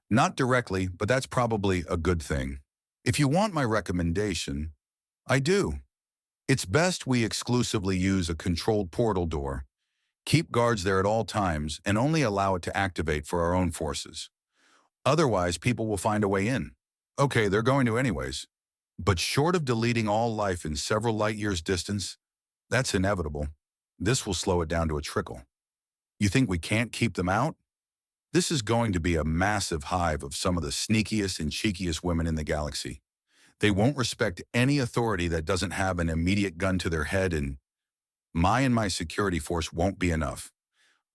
Speaker 1: Not directly, but that's probably a good thing. If you want my recommendation, I do. It's best we exclusively use a controlled portal door, keep guards there at all times, and only allow it to activate for our own forces. Otherwise, people will find a way in. Okay, they're going to anyways. But short of deleting all life in several light years distance, that's inevitable. This will slow it down to a trickle. You think we can't keep them out? This is going to be a massive hive of some of the sneakiest and cheekiest women in the galaxy. They won't respect any authority that doesn't have an immediate gun to their head, and my security force won't be enough.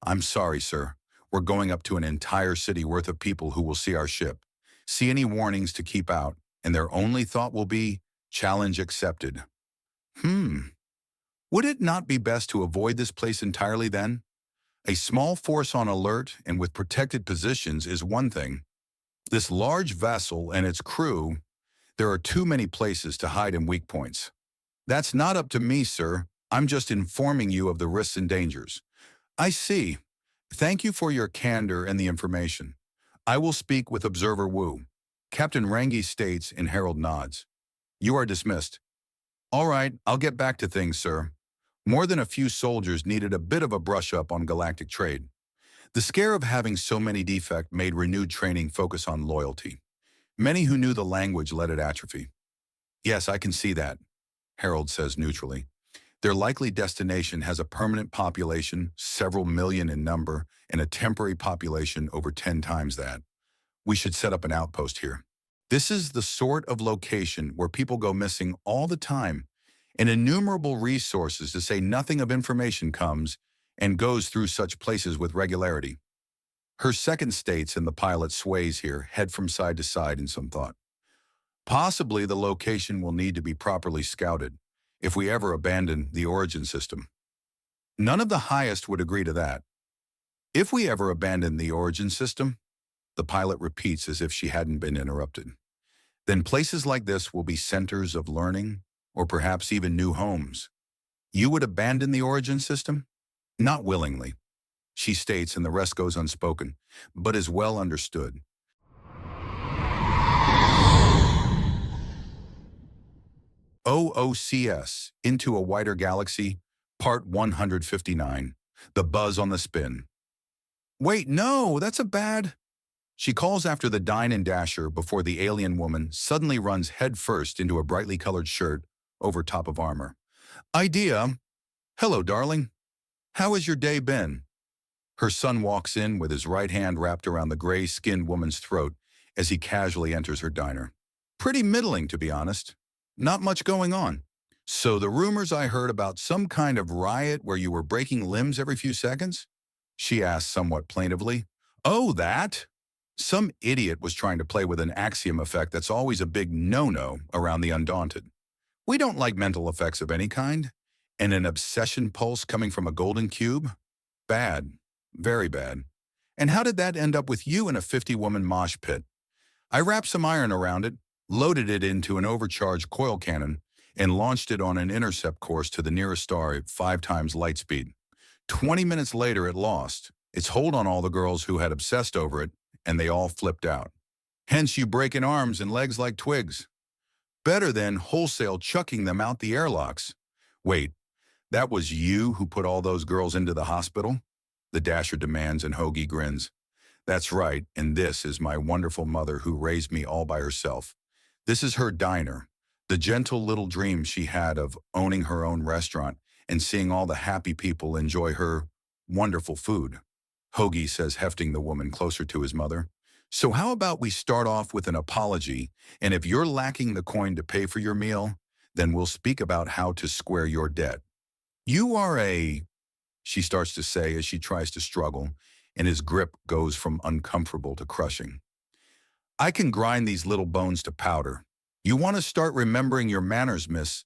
Speaker 1: I'm sorry, sir. We're going up to an entire city worth of people who will see our ship, see any warnings to keep out, and their only thought will be, challenge accepted. Would it not be best to avoid this place entirely then? A small force on alert and with protected positions is one thing. This large vessel and its crew, There are too many places to hide in weak points. That's not up to me, sir. I'm just informing you of the risks and dangers. I see. Thank you for your candor and the information. I will speak with Observer Wu. Captain Rangi states and Harold nods. You are dismissed. All right, I'll get back to things, sir. More than a few soldiers needed a bit of a brush-up on galactic trade. The scare of having so many defects made renewed training focus on loyalty. Many who knew the language let it atrophy. Yes, I can see that, Harold says neutrally. Their likely destination has a permanent population, several million in number, and a temporary population over 10 times that. We should set up an outpost here. This is the sort of location where people go missing all the time, and innumerable resources, to say nothing of information, comes and goes through such places with regularity. Her second states, and the pilot sways here, head from side to side in some thought. Possibly the location will need to be properly scouted if we ever abandon the origin system. None of the highest would agree to that. If we ever abandon the origin system, the pilot repeats as if she hadn't been interrupted, then places like this will be centers of learning, or perhaps even new homes. You would abandon the origin system? Not willingly, she states, and the rest goes unspoken, but is well understood. OOCS, Into a Wider Galaxy, Part 159, The Buzz on the Spin. Wait, no, that's a bad... She calls after the dine and dasher before the alien woman suddenly runs headfirst into a brightly colored shirt over top of armor. Idea. Hello, darling. How has your day been? Her son walks in with his right hand wrapped around the gray-skinned woman's throat as he casually enters her diner. Pretty middling, to be honest. Not much going on. So the rumors I heard about some kind of riot where you were breaking limbs every few seconds? She asked somewhat plaintively. Oh, that? Some idiot was trying to play with an axiom effect that's always a big no-no around the undaunted. We don't like mental effects of any kind, and an obsession pulse coming from a golden cube? Bad. Very bad. And how did that end up with you in a 50-woman mosh pit? I wrapped some iron around it, loaded it into an overcharged coil cannon, and launched it on an intercept course to the nearest star at 5 times light speed. 20 minutes later, it lost its hold on all the girls who had obsessed over it, and they all flipped out. Hence you breaking arms and legs like twigs. Better than wholesale chucking them out the airlocks. Wait, that was you who put all those girls into the hospital? The dasher demands, and Hoagie grins. That's right, and this is my wonderful mother who raised me all by herself. This is her diner, the gentle little dream she had of owning her own restaurant and seeing all the happy people enjoy her wonderful food. Hoagie says, hefting the woman closer to his mother. So how about we start off with an apology, and if you're lacking the coin to pay for your meal, then we'll speak about how to square your debt. You are a... she starts to say as she tries to struggle, and his grip goes from uncomfortable to crushing. I can grind these little bones to powder. You want to start remembering your manners, miss?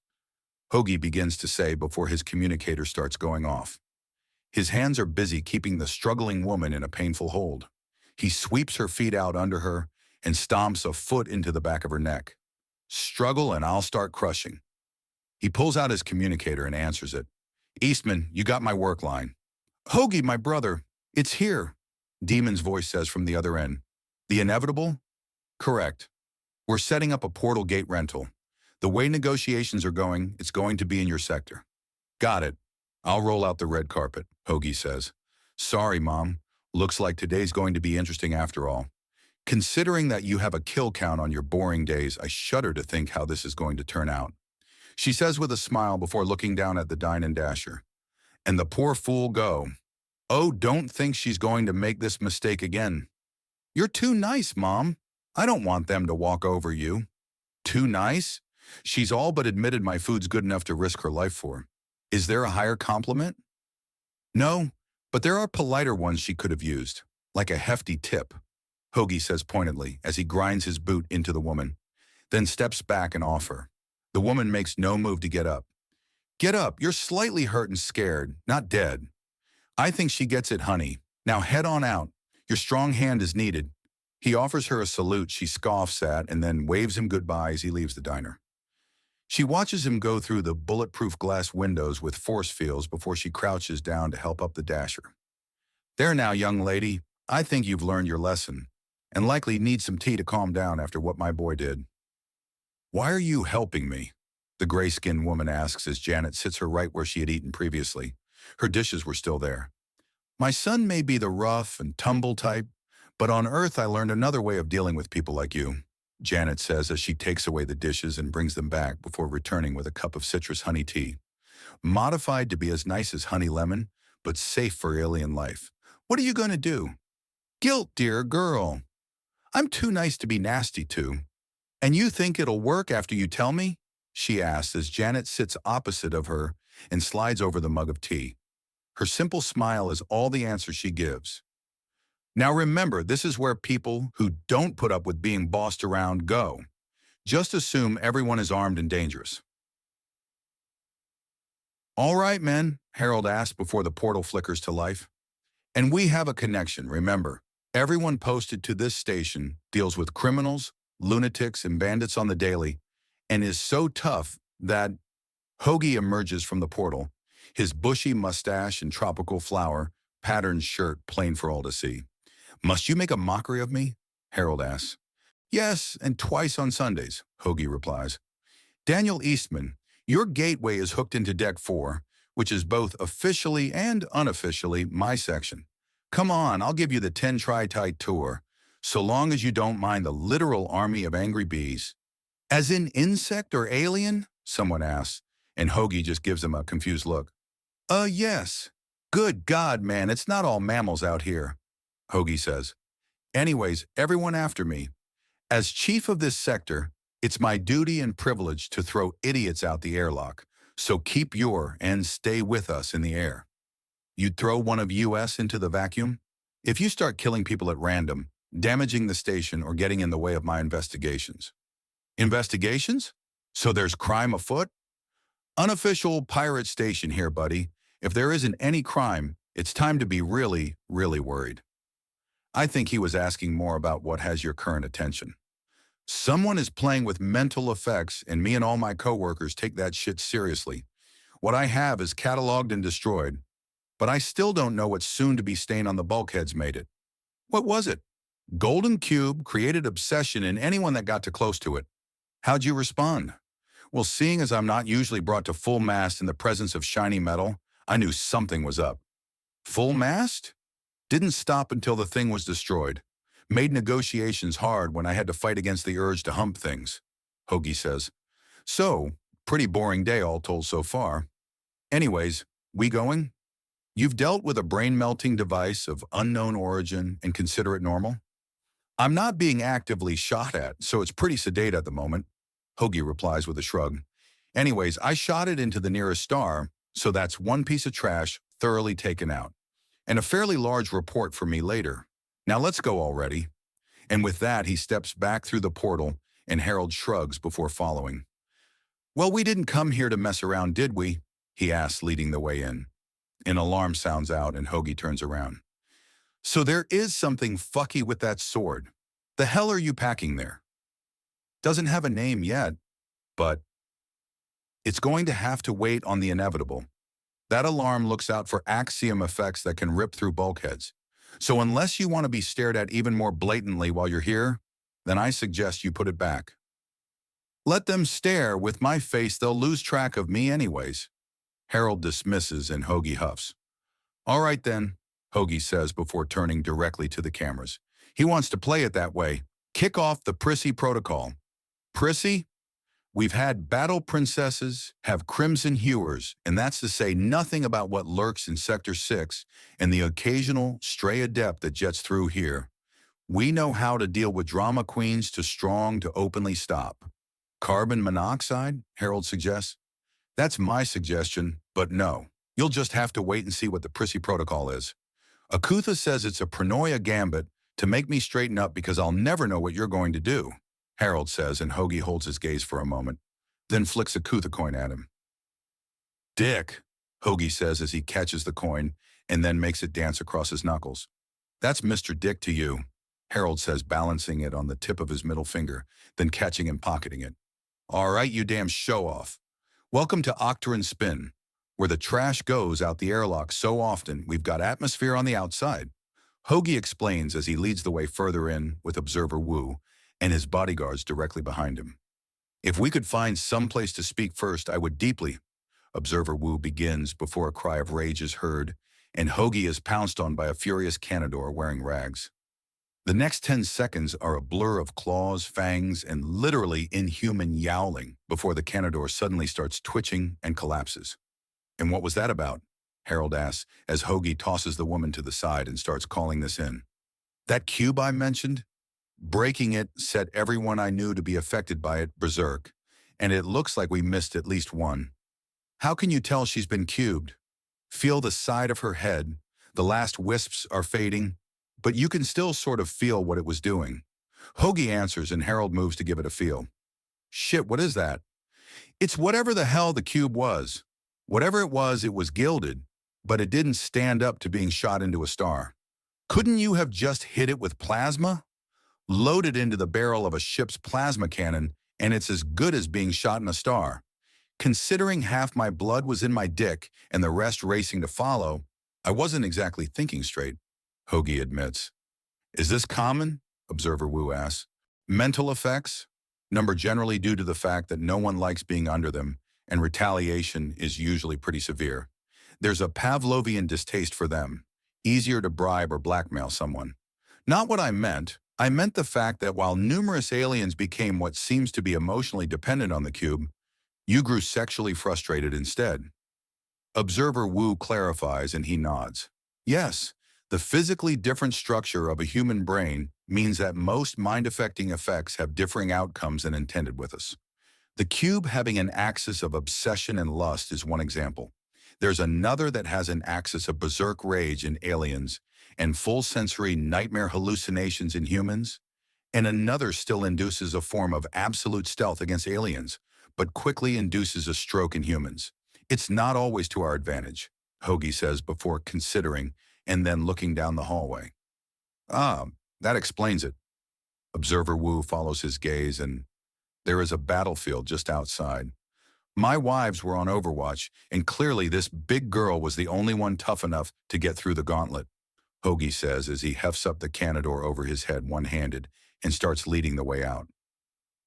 Speaker 1: Hoagie begins to say before his communicator starts going off. His hands are busy keeping the struggling woman in a painful hold. He sweeps her feet out under her and stomps a foot into the back of her neck. Struggle and I'll start crushing. He pulls out his communicator and answers it. Eastman, you got my work line. Hoagie, my brother, it's here, Demon's voice says from the other end. The inevitable? Correct. We're setting up a portal gate rental. The way negotiations are going, it's going to be in your sector. Got it. I'll roll out the red carpet, Hoagie says. Sorry, Mom. Looks like today's going to be interesting after all. Considering that you have a kill count on your boring days, I shudder to think how this is going to turn out. She says with a smile before looking down at the dine and dasher. And the poor fool go. Oh, don't think she's going to make this mistake again. You're too nice, Mom. I don't want them to walk over you. Too nice? She's all but admitted my food's good enough to risk her life for. Is there a higher compliment? No, but there are politer ones she could have used, like a hefty tip, Hoagie says pointedly as he grinds his boot into the woman, then steps back and off her. The woman makes no move to get up. Get up, you're slightly hurt and scared, not dead. I think she gets it, honey. Now head on out. Your strong hand is needed. He offers her a salute she scoffs at and then waves him goodbye as he leaves the diner. She watches him go through the bulletproof glass windows with force fields before she crouches down to help up the dasher. There now, young lady. I think you've learned your lesson, and likely need some tea to calm down after what my boy did. Why are you helping me? The gray-skinned woman asks as Janet sits her right where she had eaten previously. Her dishes were still there. My son may be the rough and tumble type, but on Earth I learned another way of dealing with people like you, Janet says as she takes away the dishes and brings them back before returning with a cup of citrus honey tea. Modified to be as nice as honey lemon, but safe for alien life. What are you going to do? Guilt, dear girl. I'm too nice to be nasty to. And you think it'll work after you tell me? She asks as Janet sits opposite of her and slides over the mug of tea. Her simple smile is all the answer she gives. Now remember, this is where people who don't put up with being bossed around go. Just assume everyone is armed and dangerous. All right, men, Harold asks before the portal flickers to life. And we have a connection, remember. Everyone posted to this station deals with criminals, lunatics, and bandits on the daily, and is so tough that Hoagie emerges from the portal, his bushy mustache and tropical flower, patterned shirt plain for all to see. Must you make a mockery of me? Harold asks. Yes, and twice on Sundays, Hoagie replies. Daniel Eastman, your gateway is hooked into Deck 4, which is both officially and unofficially my section. Come on, I'll give you the 10 tri-tight tour, so long as you don't mind the literal army of angry bees. As in insect or alien? Someone asks, and Hoagie just gives him a confused look. Yes. Good God, man, it's not all mammals out here, Hoagie says. Anyways, everyone after me. As chief of this sector, it's my duty and privilege to throw idiots out the airlock, so keep your and stay with us in the air. You'd throw one of US into the vacuum? If you start killing people at random, damaging the station, or getting in the way of my investigations. Investigations? So there's crime afoot? Unofficial pirate station here, buddy. If there isn't any crime, it's time to be really, really worried. I think he was asking more about what has your current attention. Someone is playing with mental effects, and me and all my coworkers take that shit seriously. What I have is cataloged and destroyed, but I still don't know what soon-to-be stain on the bulkheads made it. What was it? Golden Cube created obsession in anyone that got too close to it. How'd you respond? Well, seeing as I'm not usually brought to full mast in the presence of shiny metal, I knew something was up. Full mast? Didn't stop until the thing was destroyed. Made negotiations hard when I had to fight against the urge to hump things, Hoagie says. So, pretty boring day all told so far. Anyways, we going? You've dealt with a brain-melting device of unknown origin and consider it normal? I'm not being actively shot at, so it's pretty sedate at the moment, Hoagie replies with a shrug. Anyways, I shot it into the nearest star, so that's one piece of trash thoroughly taken out. And a fairly large report for me later. Now let's go already. And with that, he steps back through the portal, and Harold shrugs before following. Well, we didn't come here to mess around, did we? He asks, leading the way in. An alarm sounds out, and Hoagie turns around. So there is something fucky with that sword. The hell are you packing there? Doesn't have a name yet, but it's going to have to wait on the inevitable. That alarm looks out for axiom effects that can rip through bulkheads. So unless you want to be stared at even more blatantly while you're here, then I suggest you put it back. Let them stare. With my face, they'll lose track of me anyways. Harold dismisses and Hoagie huffs. All right then, Hoagie says before turning directly to the cameras. He wants to play it that way. Kick off the Prissy protocol. Prissy? We've had battle princesses, have crimson hewers, and that's to say nothing about what lurks in Sector 6 and the occasional stray adept that jets through here. We know how to deal with drama queens too strong to openly stop. Carbon monoxide, Harold suggests. That's my suggestion, but no. You'll just have to wait and see what the Prissy protocol is. Akutha says it's a paranoia gambit to make me straighten up because I'll never know what you're going to do, Harold says, and Hoagie holds his gaze for a moment, then flicks a Kutha coin at him. Dick, Hoagie says as he catches the coin and then makes it dance across his knuckles. That's Mr. Dick to you, Harold says, balancing it on the tip of his middle finger, then catching and pocketing it. All right, you damn show-off. Welcome to Octarine Spin, where the trash goes out the airlock so often we've got atmosphere on the outside. Hoagie explains as he leads the way further in with Observer Wu and his bodyguards directly behind him. If we could find some place to speak first, I would deeply. Observer Wu begins before a cry of rage is heard, and Hoagie is pounced on by a furious Canador wearing rags. The next 10 seconds are a blur of claws, fangs, and literally inhuman yowling before the Canador suddenly starts twitching and collapses. And what was that about? Harold asks as Hoagie tosses the woman to the side and starts calling this in. That cube I mentioned? Breaking it set everyone I knew to be affected by it berserk, and it looks like we missed at least one. How can you tell she's been cubed? Feel the side of her head. The last wisps are fading, but you can still sort of feel what it was doing. Hoagie answers and Harold moves to give it a feel. Shit, what is that? It's whatever the hell the cube was. Whatever it was gilded, but it didn't stand up to being shot into a star. Couldn't you have just hit it with plasma? Load it into the barrel of a ship's plasma cannon, and it's as good as being shot in a star. Considering half my blood was in my dick and the rest racing to follow, I wasn't exactly thinking straight, Hoagie admits. Is this common? Observer Wu asks. Mental effects? Number generally due to the fact that no one likes being under them, and retaliation is usually pretty severe. There's a Pavlovian distaste for them. Easier to bribe or blackmail someone. Not what I meant. I meant the fact that while numerous aliens became what seems to be emotionally dependent on the cube, you grew sexually frustrated instead. Observer Wu clarifies and he nods. Yes, the physically different structure of a human brain means that most mind-affecting effects have differing outcomes than intended with us. The cube having an axis of obsession and lust is one example. There's another that has an axis of berserk rage in aliens and full sensory nightmare hallucinations in humans, and another still induces a form of absolute stealth against aliens, but quickly induces a stroke in humans. It's not always to our advantage, Hoagie says before considering and then looking down the hallway. Ah, that explains it. Observer Wu follows his gaze and there is a battlefield just outside. My wives were on Overwatch, and clearly this big girl was the only one tough enough to get through the gauntlet, Hoagie says as he hefts up the Canador over his head one-handed and starts leading the way out.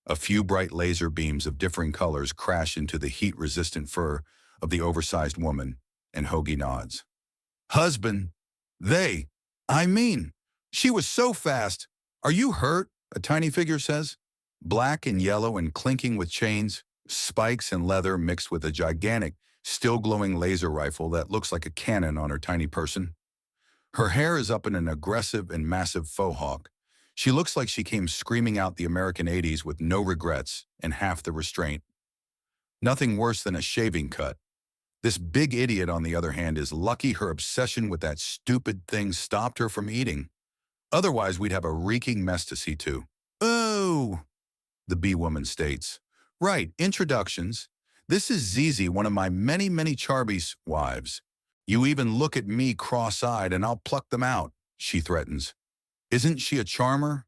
Speaker 1: A few bright laser beams of differing colors crash into the heat-resistant fur of the oversized woman, and Hoagie nods. Husband, she was so fast. Are you hurt? A tiny figure says. Black and yellow and clinking with chains, spikes and leather mixed with a gigantic, still-glowing laser rifle that looks like a cannon on her tiny person. Her hair is up in an aggressive and massive faux hawk. She looks like she came screaming out the American 80s with no regrets and half the restraint. Nothing worse than a shaving cut. This big idiot, on the other hand, is lucky her obsession with that stupid thing stopped her from eating. Otherwise, we'd have a reeking mess to see to. Oh, the bee woman states. Right, introductions. This is Zizi, one of my many Charby's wives. You even look at me cross-eyed and I'll pluck them out, she threatens. Isn't she a charmer?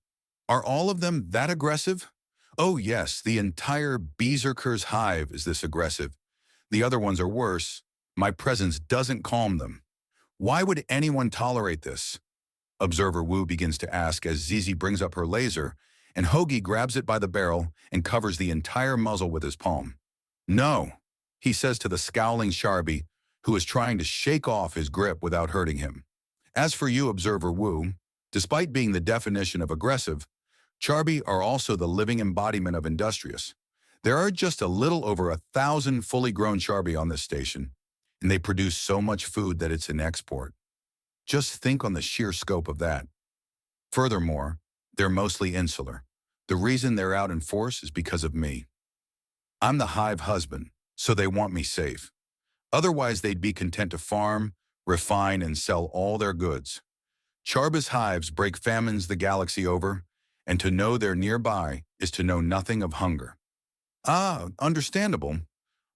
Speaker 1: Are all of them that aggressive? Oh yes, the entire Berserker's hive is this aggressive. The other ones are worse. My presence doesn't calm them. Why would anyone tolerate this? Observer Wu begins to ask as Zizi brings up her laser, and Hoagie grabs it by the barrel and covers the entire muzzle with his palm. No, he says to the scowling Charby, who is trying to shake off his grip without hurting him. As for you, Observer Wu, despite being the definition of aggressive, Charby are also the living embodiment of industrious. There are just a little over 1,000 fully grown Charby on this station, and they produce so much food that it's an export. Just think on the sheer scope of that. Furthermore, they're mostly insular. The reason they're out in force is because of me. I'm the hive husband, so they want me safe. Otherwise, they'd be content to farm, refine, and sell all their goods. Charby's hives break famines the galaxy over, and to know they're nearby is to know nothing of hunger. Ah, understandable.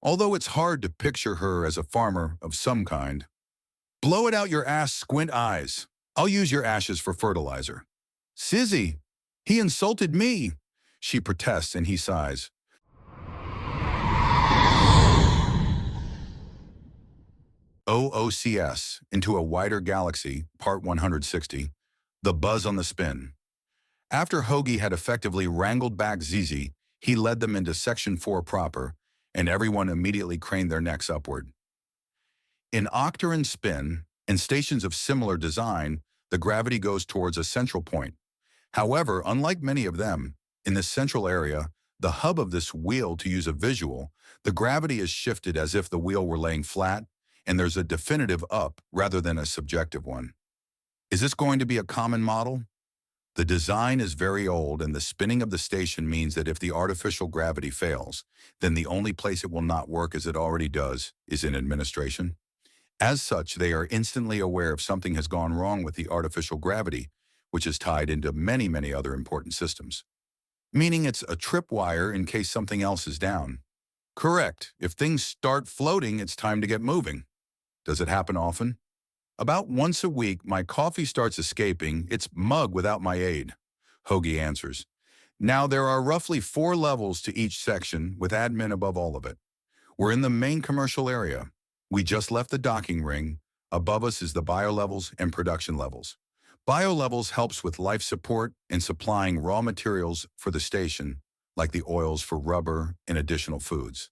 Speaker 1: Although it's hard to picture her as a farmer of some kind. Blow it out your ass, squint eyes. I'll use your ashes for fertilizer. "Sizzy, he insulted me," she protests and he sighs. OOCS, Into a Wider Galaxy, Part 160, The Buzz on the Spin. After Hoagie had effectively wrangled back Zizi, he led them into Section 4 proper, and everyone immediately craned their necks upward. In Octarine spin, and stations of similar design, the gravity goes towards a central point. However, unlike many of them, in this central area, the hub of this wheel, to use a visual, the gravity is shifted as if the wheel were laying flat, and there's a definitive up rather than a subjective one. Is this going to be a common model? The design is very old, and the spinning of the station means that if the artificial gravity fails, then the only place it will not work as it already does is in administration. As such, they are instantly aware if something has gone wrong with the artificial gravity, which is tied into many, many other important systems. Meaning it's a tripwire in case something else is down. Correct. If things start floating, it's time to get moving. Does it happen often? About once a week, my coffee starts escaping its mug without my aid, Hoagie answers. Now, there are roughly 4 levels to each section, with admin above all of it. We're in the main commercial area. We just left the docking ring. Above us is the bio levels and production levels. Bio levels helps with life support and supplying raw materials for the station, like the oils for rubber and additional foods.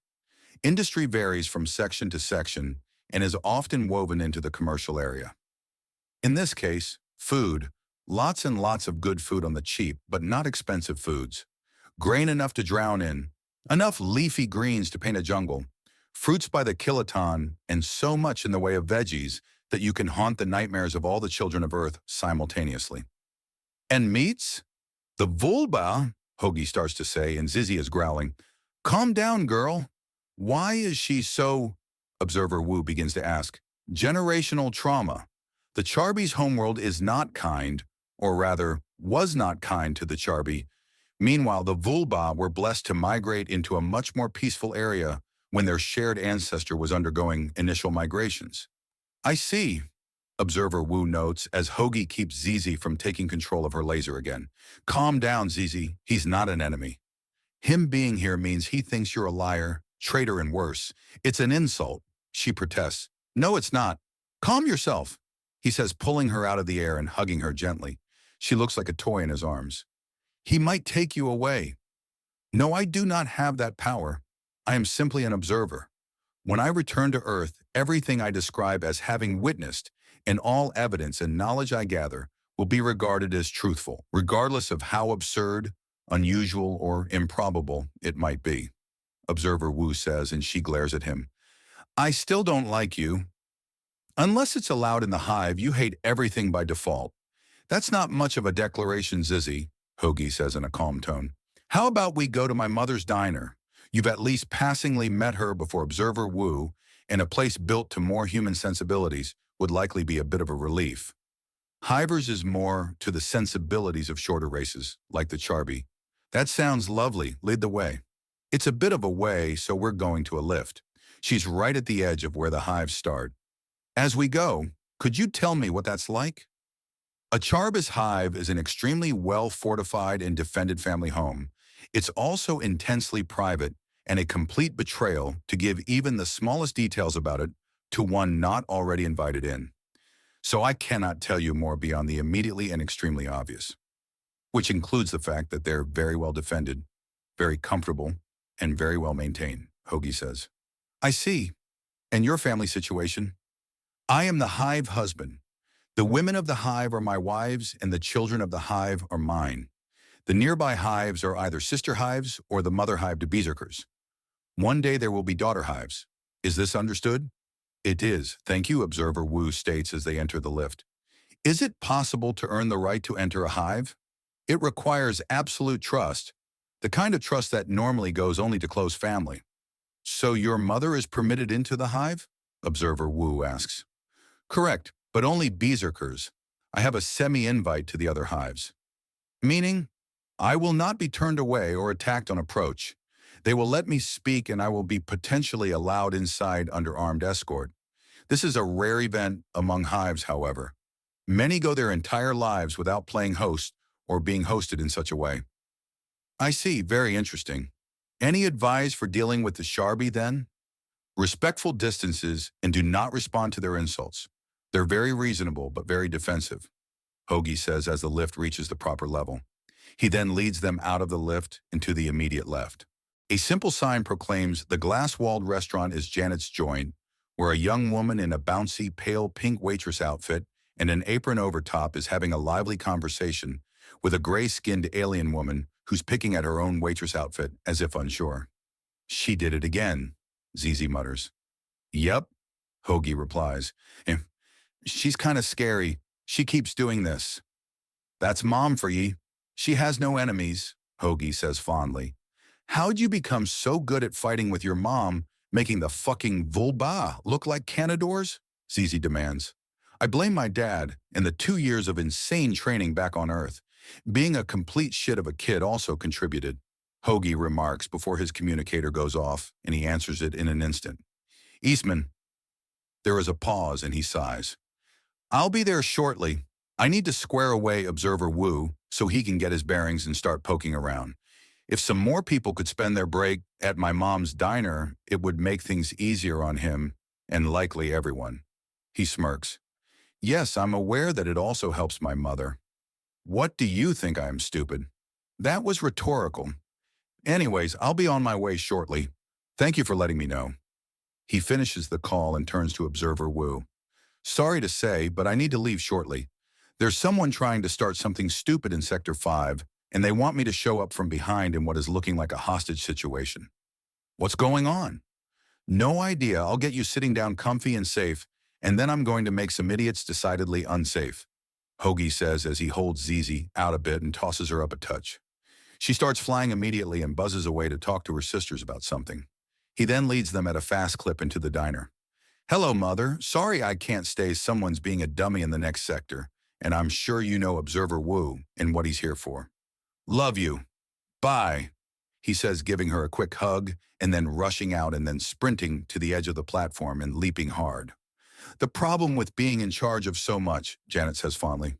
Speaker 1: Industry varies from section to section and is often woven into the commercial area. In this case, food, lots and lots of good food on the cheap, but not expensive foods. Grain enough to drown in, enough leafy greens to paint a jungle, fruits by the kiloton, and so much in the way of veggies that you can haunt the nightmares of all the children of Earth simultaneously. And meats? The vulva, Hoagie starts to say, and Zizi is growling. Calm down, girl. Why is she so... Observer Wu begins to ask. Generational trauma. The Charby's homeworld is not kind, or rather, was not kind to the Charby. Meanwhile, the Vulba were blessed to migrate into a much more peaceful area when their shared ancestor was undergoing initial migrations. I see, Observer Wu notes as Hoagie keeps Zizi from taking control of her laser again. Calm down, Zizi. He's not an enemy. Him being here means he thinks you're a liar, traitor, and worse. It's an insult, she protests. No, it's not. Calm yourself, he says, pulling her out of the air and hugging her gently. She looks like a toy in his arms. He might take you away. No, I do not have that power. I am simply an observer. When I return to Earth, everything I describe as having witnessed and all evidence and knowledge I gather will be regarded as truthful, regardless of how absurd, unusual, or improbable it might be. Observer Wu says, and she glares at him. I still don't like you. Unless it's allowed in the hive, you hate everything by default. That's not much of a declaration, Zizi, Hoagie says in a calm tone. How about we go to my mother's diner? You've at least passingly met her before Observer Wu, and a place built to more human sensibilities would likely be a bit of a relief. Hivers is more to the sensibilities of shorter races, like the Charby. That sounds lovely. Lead the way. It's a bit of a way, so we're going to a lift. She's right at the edge of where the hives start. As we go, could you tell me what that's like? A Charbis hive is an extremely well-fortified and defended family home. It's also intensely private and a complete betrayal to give even the smallest details about it to one not already invited in. So I cannot tell you more beyond the immediately and extremely obvious, which includes the fact that they're very well defended, very comfortable, and very well maintained, Hoagie says. I see. And your family situation? I am the hive husband. The women of the hive are my wives, and the children of the hive are mine. The nearby hives are either sister hives or the mother hive to berserkers. One day there will be daughter hives. Is this understood? It is. Thank you, Observer Wu states as they enter the lift. Is it possible to earn the right to enter a hive? It requires absolute trust, the kind of trust that normally goes only to close family. So your mother is permitted into the hive? Observer Wu asks. Correct, but only berserkers. I have a semi-invite to the other hives. Meaning, I will not be turned away or attacked on approach. They will let me speak and I will be potentially allowed inside under armed escort. This is a rare event among hives, however. Many go their entire lives without playing host or being hosted in such a way. I see, very interesting. Any advice for dealing with the Sharby then? Respectful distances and do not respond to their insults. They're very reasonable but very defensive, Hoagie says as the lift reaches the proper level. He then leads them out of the lift and to the immediate left. A simple sign proclaims the glass-walled restaurant is Janet's Joint, where a young woman in a bouncy, pale pink waitress outfit and an apron over top is having a lively conversation with a gray-skinned alien woman who's picking at her own waitress outfit as if unsure. She did it again, ZZ mutters. Yep, Hoagie replies. And she's kind of scary. She keeps doing this. That's Mom for ye. She has no enemies, Hoagie says fondly. How'd you become so good at fighting with your mom, making the fucking vulva look like canadors? ZZ demands. I blame my dad and the 2 years of insane training back on Earth. Being a complete shit of a kid also contributed, Hoagie remarks before his communicator goes off, and he answers it in an instant. Eastman. There is a pause, and he sighs. I'll be there shortly. I need to square away Observer Wu so he can get his bearings and start poking around. If some more people could spend their break at my mom's diner, it would make things easier on him and likely everyone. He smirks. Yes, I'm aware that it also helps my mother. What do you think I am, stupid? That was rhetorical. Anyways, I'll be on my way shortly. Thank you for letting me know. He finishes the call and turns to Observer Wu. Sorry to say, but I need to leave shortly. There's someone trying to start something stupid in Sector 5, and they want me to show up from behind in what is looking like a hostage situation. What's going on? No idea. I'll get you sitting down comfy and safe, and then I'm going to make some idiots decidedly unsafe, Hoagie says as he holds ZZ out a bit and tosses her up a touch. She starts flying immediately and buzzes away to talk to her sisters about something. He then leads them at a fast clip into the diner. Hello, Mother. Sorry I can't stay. Someone's being a dummy in the next sector, and I'm sure you know Observer Wu and what he's here for. Love you. Bye, he says, giving her a quick hug and then rushing out and then sprinting to the edge of the platform and leaping hard. The problem with being in charge of so much, Janet says fondly.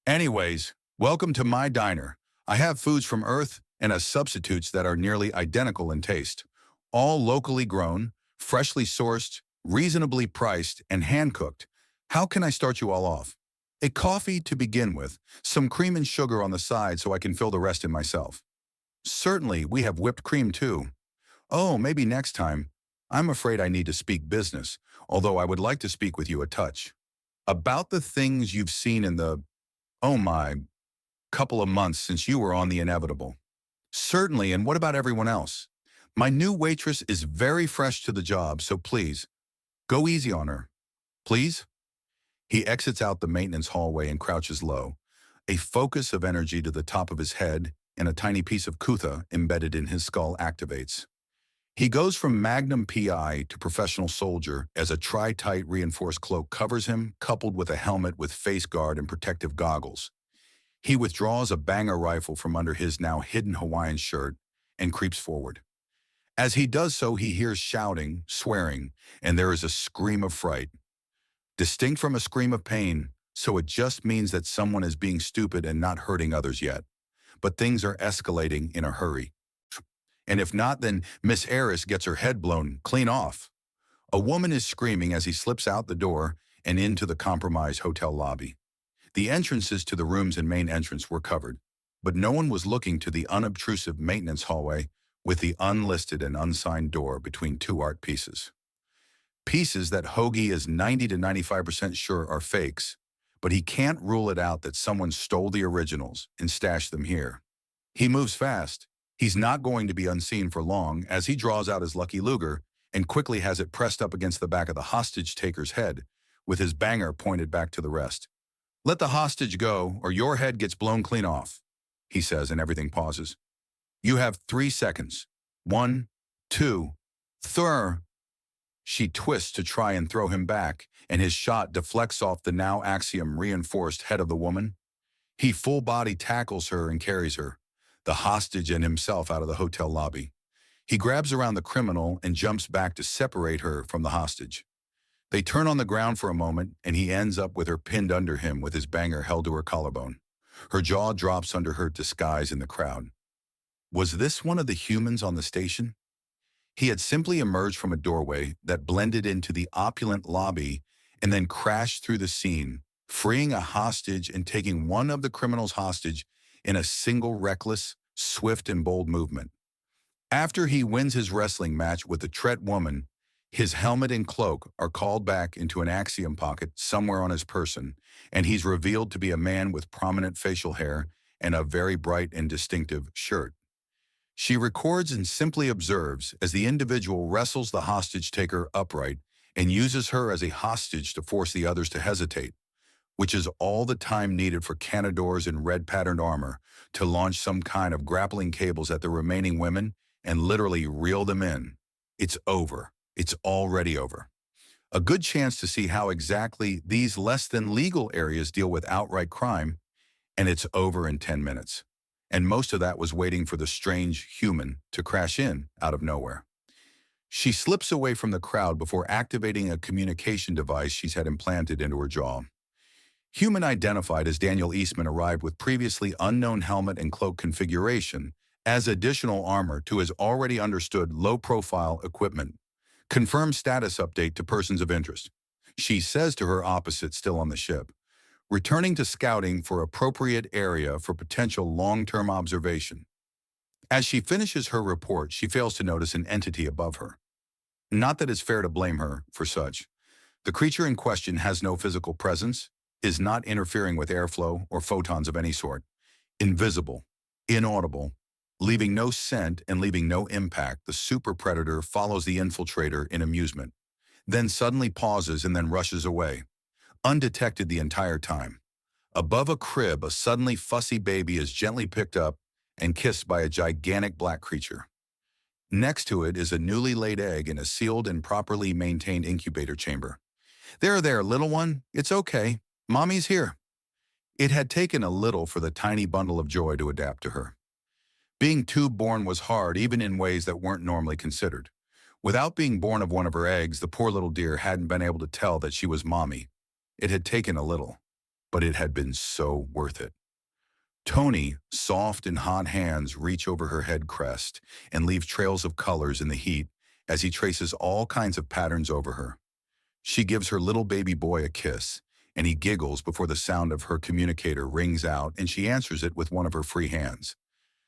Speaker 1: Anyways, welcome to my diner. I have foods from Earth and as substitutes that are nearly identical in taste. All locally grown, freshly sourced, reasonably priced, and hand-cooked. How can I start you all off? A coffee to begin with, some cream and sugar on the side so I can fill the rest in myself. Certainly, we have whipped cream too. Oh, maybe next time. I'm afraid I need to speak business, although I would like to speak with you a touch. About the things you've seen in the, oh my, couple of months since you were on the inevitable. Certainly, and what about everyone else? My new waitress is very fresh to the job, so please, go easy on her. Please? He exits out the maintenance hallway and crouches low, a focus of energy to the top of his head and a tiny piece of kutha embedded in his skull activates. He goes from Magnum PI to professional soldier as a tri-tight reinforced cloak covers him, coupled with a helmet with face guard and protective goggles. He withdraws a banger rifle from under his now hidden Hawaiian shirt and creeps forward. As he does so, he hears shouting, swearing, and there is a scream of fright. Distinct from a scream of pain, so it just means that someone is being stupid and not hurting others yet. But things are escalating in a hurry. And if not, then Miss Eris gets her head blown clean off. A woman is screaming as he slips out the door and into the compromised hotel lobby. The entrances to the rooms and main entrance were covered, but no one was looking to the unobtrusive maintenance hallway with the unlisted and unsigned door between two art pieces. Pieces that Hoagie is 90 to 95% sure are fakes, but he can't rule it out that someone stole the originals and stashed them here. He moves fast. He's not going to be unseen for long as he draws out his Lucky Luger and quickly has it pressed up against the back of the hostage-taker's head, with his banger pointed back to the rest. Let the hostage go, or your head gets blown clean off, he says, and everything pauses. You have 3 seconds. 1, 2, 3. She twists to try and throw him back, and his shot deflects off the now axiom-reinforced head of the woman. He full-body tackles her and carries her, the hostage and himself, out of the hotel lobby. He grabs around the criminal and jumps back to separate her from the hostage. They turn on the ground for a moment, and he ends up with her pinned under him with his banger held to her collarbone. Her jaw drops under her disguise in the crowd. Was this one of the humans on the station? He had simply emerged from a doorway that blended into the opulent lobby and then crashed through the scene, freeing a hostage and taking one of the criminals hostage in a single reckless, swift and bold movement. After he wins his wrestling match with the Tret woman, his helmet and cloak are called back into an axiom pocket somewhere on his person, and he's revealed to be a man with prominent facial hair and a very bright and distinctive shirt. She records and simply observes as the individual wrestles the hostage-taker upright and uses her as a hostage to force the others to hesitate, which is all the time needed for canadors in red-patterned armor to launch some kind of grappling cables at the remaining women and literally reel them in. It's over. It's already over. A good chance to see how exactly these less-than-legal areas deal with outright crime, and it's over in 10 minutes. And most of that was waiting for the strange human to crash in out of nowhere. She slips away from the crowd before activating a communication device she's had implanted into her jaw. Human identified as Daniel Eastman arrived with previously unknown helmet and cloak configuration as additional armor to his already understood low-profile equipment. Confirm status update to persons of interest. She says to her opposite still on the ship, returning to scouting for appropriate area for potential long-term observation. As she finishes her report, she fails to notice an entity above her. Not that it's fair to blame her for such. The creature in question has no physical presence, is not interfering with airflow or photons of any sort. Invisible, inaudible, leaving no scent and leaving no impact, the super predator follows the infiltrator in amusement, then suddenly pauses and then rushes away, undetected the entire time. Above a crib, a suddenly fussy baby is gently picked up and kissed by a gigantic black creature. Next to it is a newly laid egg in a sealed and properly maintained incubator chamber. There, little one, it's okay. Mommy's here. It had taken a little for the tiny bundle of joy to adapt to her. Being two-born was hard, even in ways that weren't normally considered. Without being born of one of her eggs, the poor little dear hadn't been able to tell that she was mommy. It had taken a little, but it had been so worth it. Tony, soft and hot hands reach over her head crest and leave trails of colors in the heat as he traces all kinds of patterns over her. She gives her little baby boy a kiss, and he giggles before the sound of her communicator rings out, and she answers it with one of her free hands.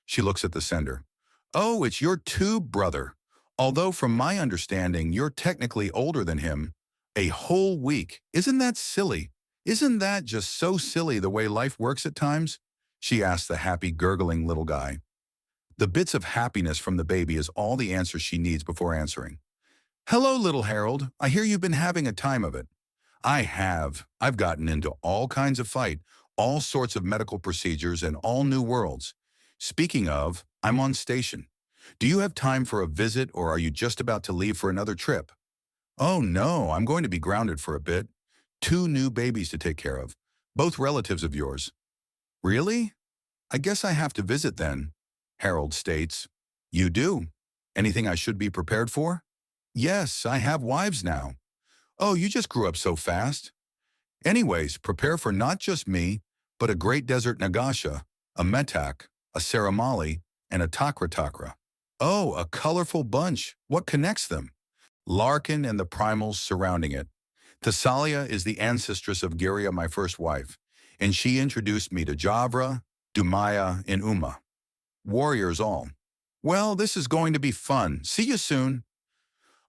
Speaker 1: She looks at the sender. Oh, it's your tube brother. Although from my understanding, you're technically older than him. A whole week. Isn't that silly? Isn't that just so silly the way life works at times? She asks the happy, gurgling little guy. The bits of happiness from the baby is all the answer she needs before answering. Hello, little Harold. I hear you've been having a time of it. I have. I've gotten into all kinds of fight, all sorts of medical procedures, and all new worlds. Speaking of, I'm on station. Do you have time for a visit, or are you just about to leave for another trip? Oh no, I'm going to be grounded for a bit. 2 new babies to take care of, both relatives of yours. Really? I guess I have to visit then, Harold states. You do? Anything I should be prepared for? Yes, I have wives now. Oh, you just grew up so fast. Anyways, prepare for not just me, but a great desert Nagasha, a Metak, a Saramali, and a Takra. Oh, a colorful bunch. What connects them? Larkin and the primals surrounding it. Thessalia is the ancestress of Giria, my first wife, and she introduced me to Javra, Dumaya, and Uma. Warriors all. Well, this is going to be fun. See you soon.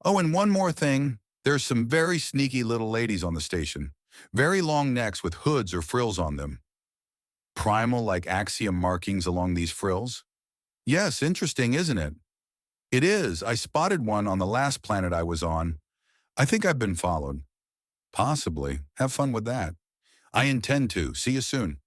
Speaker 1: Oh, and one more thing. There's some very sneaky little ladies on the station. Very long necks with hoods or frills on them. Primal like axiom markings along these frills? Yes, interesting, isn't it? It is. I spotted one on the last planet I was on. I think I've been followed. Possibly. Have fun with that. I intend to. See you soon.